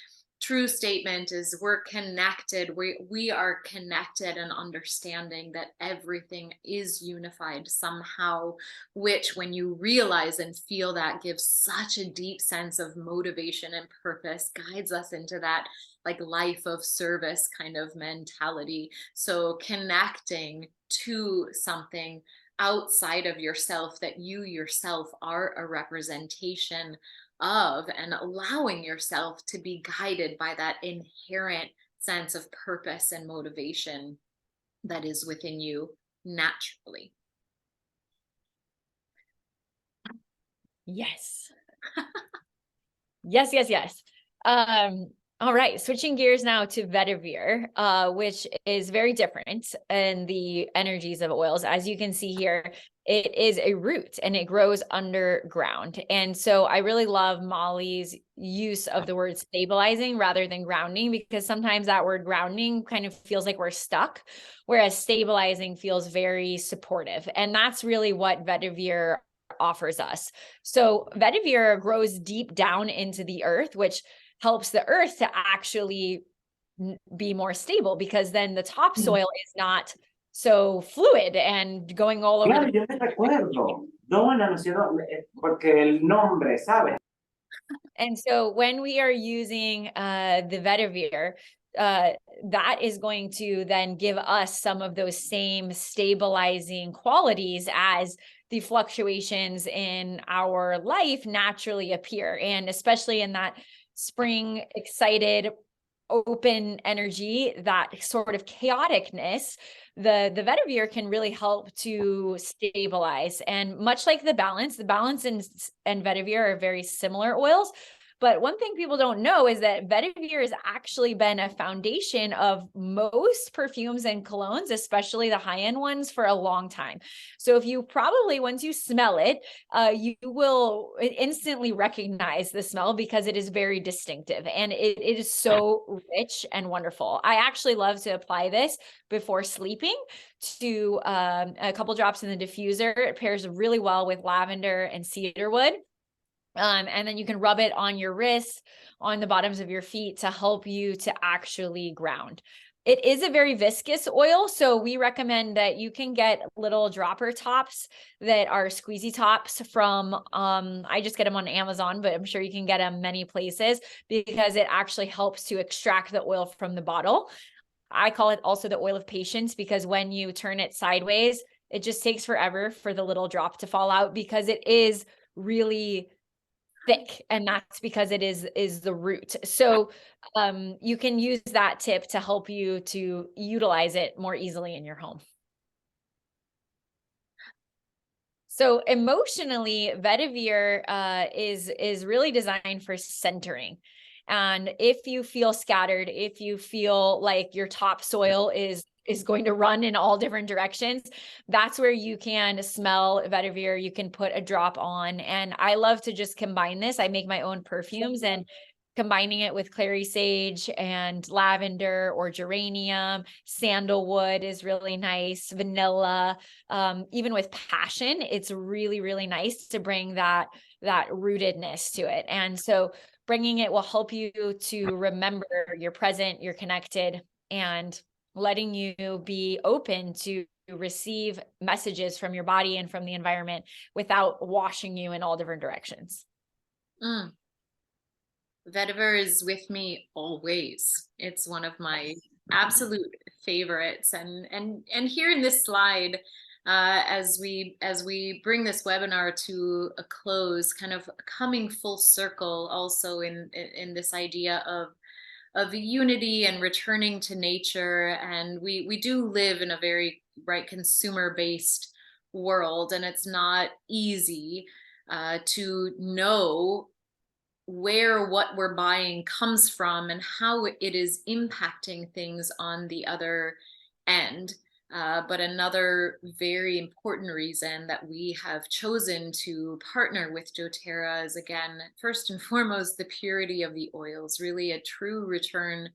true statement is we're connected. We are connected and understanding that everything is unified somehow, which when you realize and feel that gives such a deep sense of motivation and purpose, guides us into that like life of service kind of mentality. So connecting to something outside of yourself that you yourself are a representation of, and allowing yourself to be guided by that inherent sense of purpose and motivation that is within you naturally. Yes. Yes, yes, yes. All right, switching gears now to vetiver, which is very different in the energies of oils. As you can see here, it is a root and it grows underground. And so I really love Molly's use of the word stabilizing rather than grounding, because sometimes that word grounding kind of feels like we're stuck, whereas stabilizing feels very supportive. And that's really what vetiver offers us. So vetiver grows deep down into the earth, which helps the earth to actually be more stable, because then the topsoil is not so fluid and going all over. Claro, yo me recuerdo. Donna mencionó, porque el nombre, ¿sabes? And so when we are using the vetiver, that is going to then give us some of those same stabilizing qualities as the fluctuations in our life naturally appear. And especially in that spring, excited, open energy, that sort of chaoticness, the vetiver can really help to stabilize. And much like the balance and vetiver are very similar oils. But one thing people don't know is that vetiver has actually been a foundation of most perfumes and colognes, especially the high-end ones, for a long time. So if you probably, once you smell it, you will instantly recognize the smell, because it is very distinctive and it is so rich and wonderful. I actually love to apply this before sleeping to a couple drops in the diffuser. It pairs really well with lavender and cedarwood. And then you can rub it on your wrists, on the bottoms of your feet, to help you to actually ground. It is a very viscous oil, so we recommend that you can get little dropper tops that are squeezy tops from, I just get them on Amazon, but I'm sure you can get them many places, because it actually helps to extract the oil from the bottle. I call it also the oil of patience, because when you turn it sideways, it just takes forever for the little drop to fall out, because it is really thick, and that's because it is the root. So you can use that tip to help you to utilize it more easily in your home. So emotionally, vetiver is really designed for centering. And if you feel scattered, if you feel like your topsoil is going to run in all different directions, that's where you can smell vetiver. You can put a drop on. And I love to just combine this. I make my own perfumes, and combining it with clary sage and lavender or geranium, sandalwood is really nice, vanilla, even with passion, it's really, really nice to bring that rootedness to it. And so bringing it will help you to remember you're present, you're connected, and letting you be open to receive messages from your body and from the environment without washing you in all different directions. Vetiver is with me always. It's one of my absolute favorites. And here in this slide, as we bring this webinar to a close, kind of coming full circle also in this idea of unity and returning to nature. And we do live in a very consumer-based world, and it's not easy to know where what we're buying comes from and how it is impacting things on the other end. But another very important reason that we have chosen to partner with doTERRA is, again, first and foremost, the purity of the oils, really a true return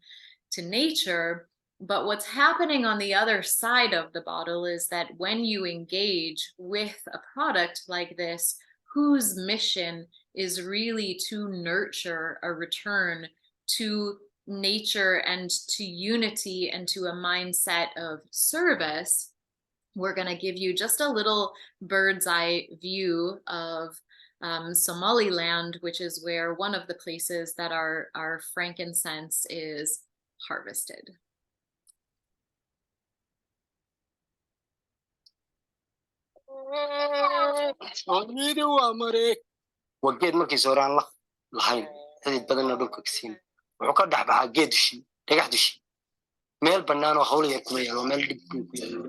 to nature. But what's happening on the other side of the bottle is that when you engage with a product like this, whose mission is really to nurture a return to nature and to unity and to a mindset of service, we're going to give you just a little bird's eye view of Somaliland, which is where one of the places that our frankincense is harvested. waa geed markiisa hore aan lahayn xidid badanna dhulka ka siin wuxuu ka dhex baxaa geed dushii dhagax dushii meel bannaan oo hawl yar kuma yaalo meel dhib ku yaalo.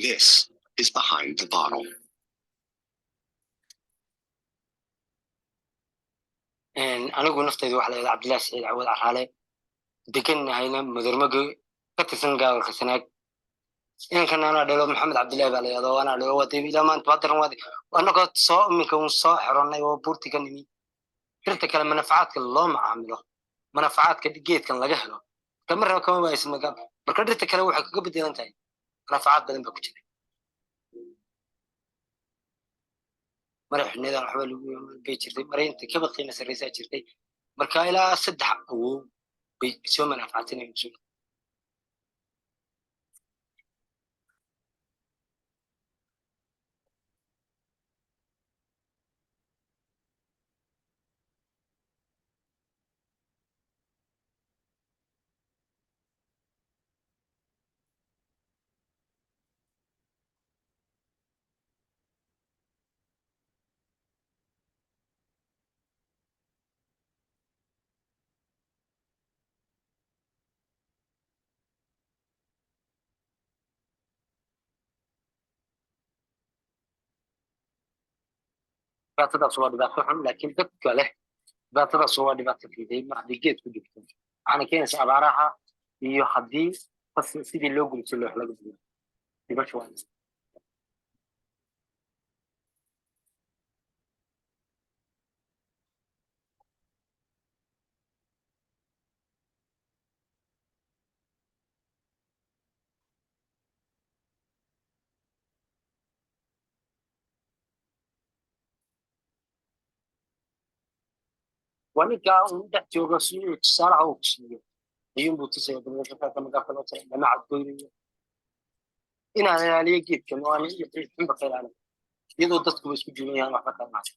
This is behind the bottle. anigu naftaydu waxa la yidhaha cabdillahi saciid cawad caraale deganahayna mudurmaga ka tirsan gobolka sanaag inankan anaa dhalo maxamed cabdillahi baa la yidhahdo anaa dhalo waa debi ilaa maanta badaran waadi annagoo soo iminka uun soo xirannay oo buurti ka nimi dhirta kale manafacaadka loo macaamilo manafacaadka geedkan laga helo kama raba kama waaysan marka dhirta kale waxay kaga bedelan tahay manafacaad badan baa ku jira mara xidhneedaan waxba lagu bay jirtay mara inta ka badqiina sarraysaa jirtay marka ilaa 3 awow bay soo manafacadsanayeen dhibaatadaas waa dhibaato xun laakiin dadka leh dhibaatadaas waa dhibaato fiiday ma haddii geed ku dhigto waxaana keenaysa abaaraha iyo haddii sidii loo gulso loo laga gudo dhibasho waa waninkaa uu dhex joogo si uu tusaalaha uu kusiiyo ayuunbuu tusaya dabeetana magaalada lama cadgoynayo inaan ilaaliyo geedkan oo aan xunba ka ilaaliyo iyadoo dadkuba isku juban yahaan waxba ka imaata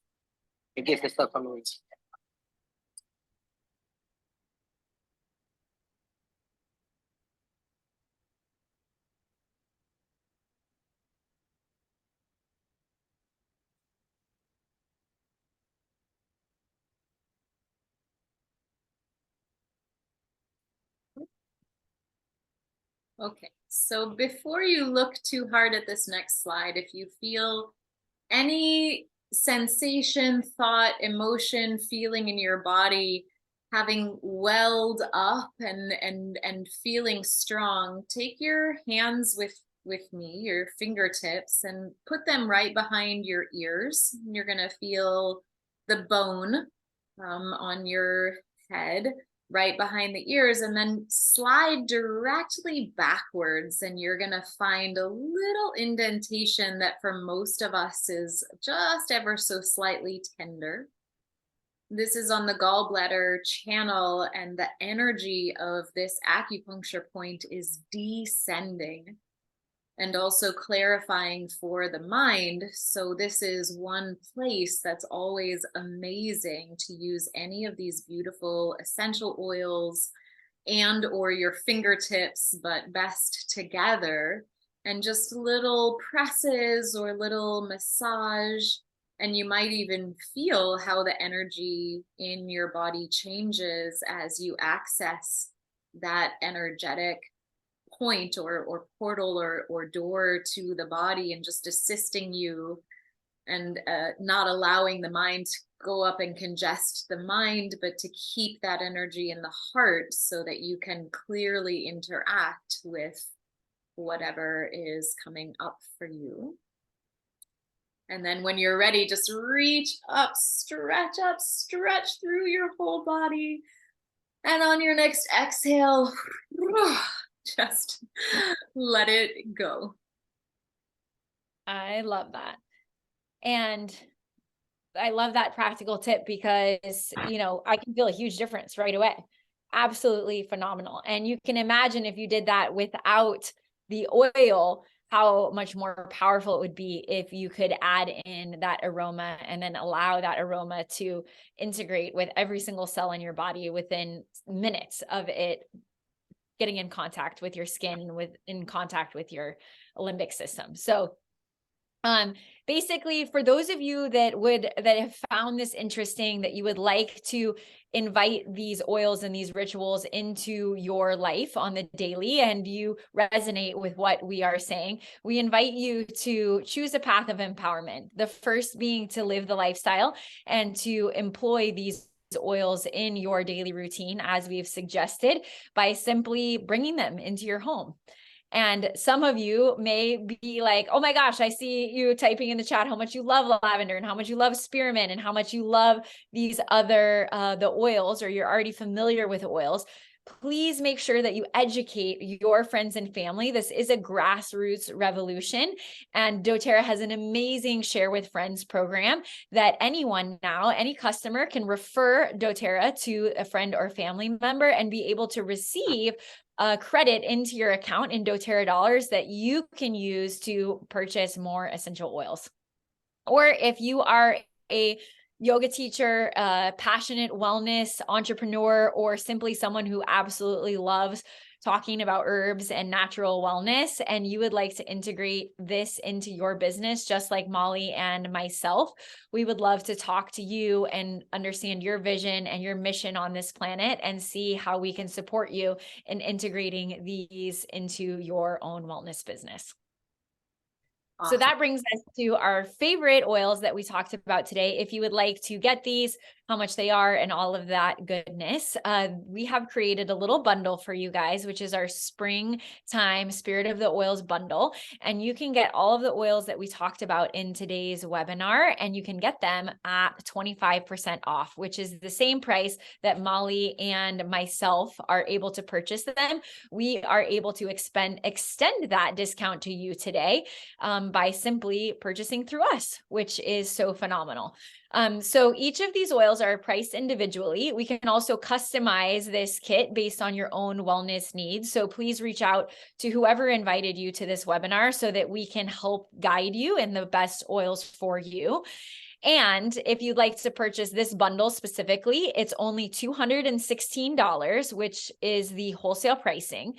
geed kastaa ka nool Okay, so before you look too hard at this next slide, if you feel any sensation, thought, emotion, feeling in your body having welled up and feeling strong, take your hands with me, your fingertips, and put them right behind your ears. You're gonna feel the bone on your head right behind the ears, and then slide directly backwards, and you're gonna find a little indentation that for most of us is just ever so slightly tender. This is on the gallbladder channel, and the energy of this acupuncture point is descending and also clarifying for the mind. So this is one place that's always amazing to use any of these beautiful essential oils and or your fingertips, but best together, and just little presses or little massage. And you might even feel how the energy in your body changes as you access that energetic point or portal or door to the body, and just assisting you and not allowing the mind to go up and congest the mind, but to keep that energy in the heart so that you can clearly interact with whatever is coming up for you. And then when you're ready, just reach up, stretch through your whole body. And on your next exhale, just let it go. I love that. And I love that practical tip because, you know, I can feel a huge difference right away. absolutely phenomenal. And you can imagine if you did that without the oil, how much more powerful it would be if you could add in that aroma and then allow that aroma to integrate with every single cell in your body within minutes of it getting in contact with your skin and in contact with your limbic system. So basically, for those of you that have found this interesting, that you would like to invite these oils and these rituals into your life on the daily, and you resonate with what we are saying, we invite you to choose a path of empowerment. The first being to live the lifestyle and to employ these oils in your daily routine, as we've suggested, by simply bringing them into your home. And some of you may be like, oh my gosh, I see you typing in the chat how much you love lavender and how much you love spearmint and how much you love these other, the oils, or you're already familiar with oils. Please make sure that you educate your friends and family. This is a grassroots revolution, and doTERRA has an amazing Share with Friends program that anyone now, any customer can refer doTERRA to a friend or family member and be able to receive credit into your account in doTERRA dollars that you can use to purchase more essential oils. Or if you are a yoga teacher, passionate wellness entrepreneur, or simply someone who absolutely loves talking about herbs and natural wellness, and you would like to integrate this into your business, just like Molly and myself, we would love to talk to you and understand your vision and your mission on this planet and see how we can support you in integrating these into your own wellness business. Awesome. So that brings us to our favorite oils that we talked about today. If you would like to get these, how much they are, and all of that goodness, we have created a little bundle for you guys, which is our springtime Spirit of the Oils bundle. And you can get all of the oils that we talked about in today's webinar, and you can get them at 25% off, which is the same price that Molly and myself are able to purchase them. We are able to extend that discount to you today by simply purchasing through us, which is so phenomenal. So each of these oils are priced individually. We can also customize this kit based on your own wellness needs. So please reach out to whoever invited you to this webinar so that we can help guide you in the best oils for you. And if you'd like to purchase this bundle specifically, it's only $216, which is the wholesale pricing.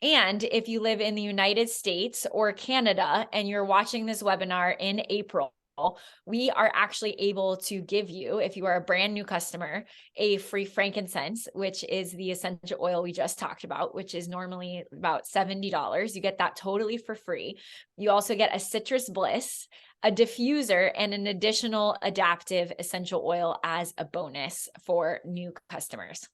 And if you live in the United States or Canada and you're watching this webinar in April, we are actually able to give you, if you are a brand new customer, a free frankincense, which is the essential oil we just talked about, which is normally about $70. You get that totally for free. You also get a citrus bliss, a diffuser, and an additional adaptive essential oil as a bonus for new customers.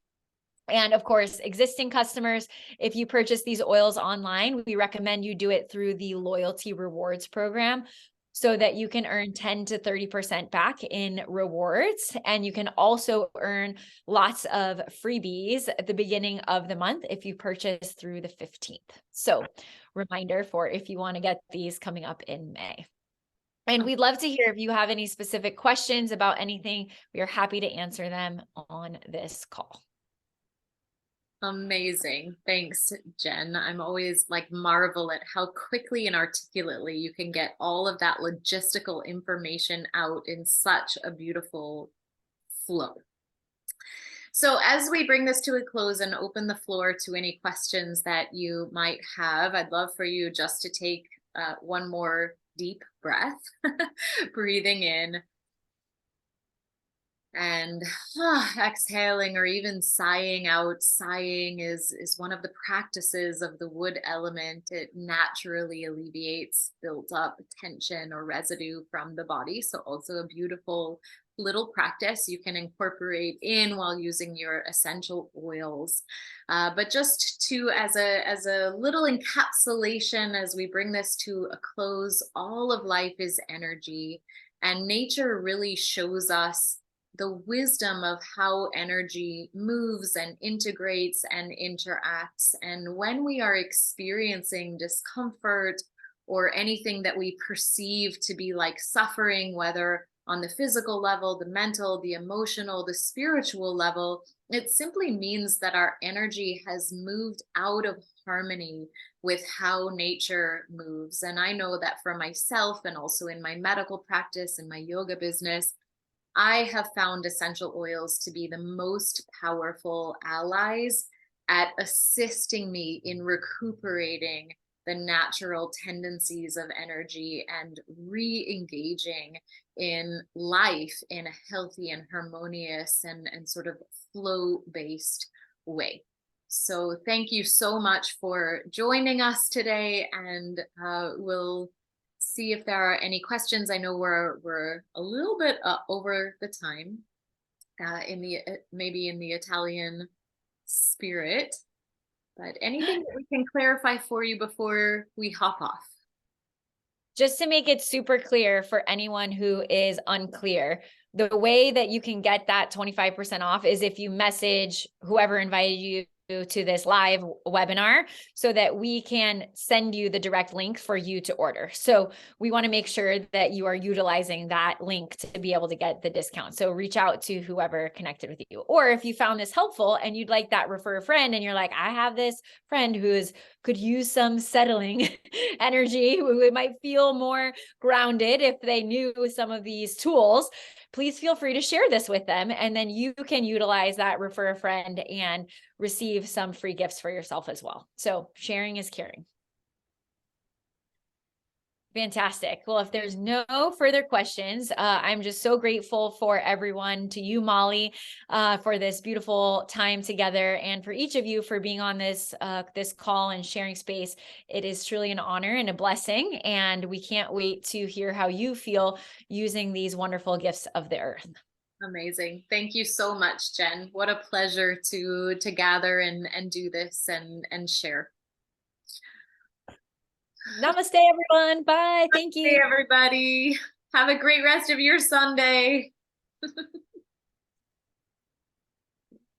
And of course, existing customers, if you purchase these oils online, we recommend you do it through the loyalty rewards program so that you can earn 10 to 30% back in rewards. And you can also earn lots of freebies at the beginning of the month if you purchase through the 15th. So reminder for if you want to get these coming up in May. And we'd love to hear if you have any specific questions about anything. We are happy to answer them on this call. Amazing. Thanks, Jen. I'm always marvel at how quickly and articulately you can get all of that logistical information out in such a beautiful flow. So as we bring this to a close and open the floor to any questions that you might have, I'd love for you just to take one more deep breath, breathing in and exhaling, or even sighing out. Sighing is one of the practices of the wood element. It naturally alleviates built up tension or residue from the body. So also a beautiful little practice you can incorporate in while using your essential oils. But just to, as a little encapsulation, as we bring this to a close, all of life is energy, and nature really shows us the wisdom of how energy moves and integrates and interacts. And when we are experiencing discomfort or anything that we perceive to be like suffering, whether on the physical level, the mental, the emotional, the spiritual level. It simply means that our energy has moved out of harmony with how nature moves. And I know that for myself, and also in my medical practice and my yoga business, I have found essential oils to be the most powerful allies at assisting me in recuperating the natural tendencies of energy and re-engaging in life in a healthy and harmonious and sort of flow-based way. So thank you so much for joining us today, and we'll see if there are any questions. I know we're a little bit over the time in the maybe in the Italian spirit, but anything that we can clarify for you before we hop off? Just to make it super clear for anyone who is unclear, the way that you can get that 25% off is if you message whoever invited you to this live webinar so that we can send you the direct link for you to order. So we want to make sure that you are utilizing that link to be able to get the discount. So reach out to whoever connected with you. Or if you found this helpful and you'd like that refer a friend and you're like, I have this friend who could use some settling energy, who might feel more grounded if they knew some of these tools, please feel free to share this with them. And then you can utilize that refer a friend and receive some free gifts for yourself as well. So sharing is caring. Fantastic. Well, if there's no further questions, I'm just so grateful for everyone, to you, Molly, for this beautiful time together, and for each of you for being on this call and sharing space. It is truly an honor and a blessing, and we can't wait to hear how you feel using these wonderful gifts of the earth. Amazing. Thank you so much, Jen. What a pleasure to gather and do this and share. Namaste, everyone. Bye. Thank you. Hey, everybody. Have a great rest of your Sunday.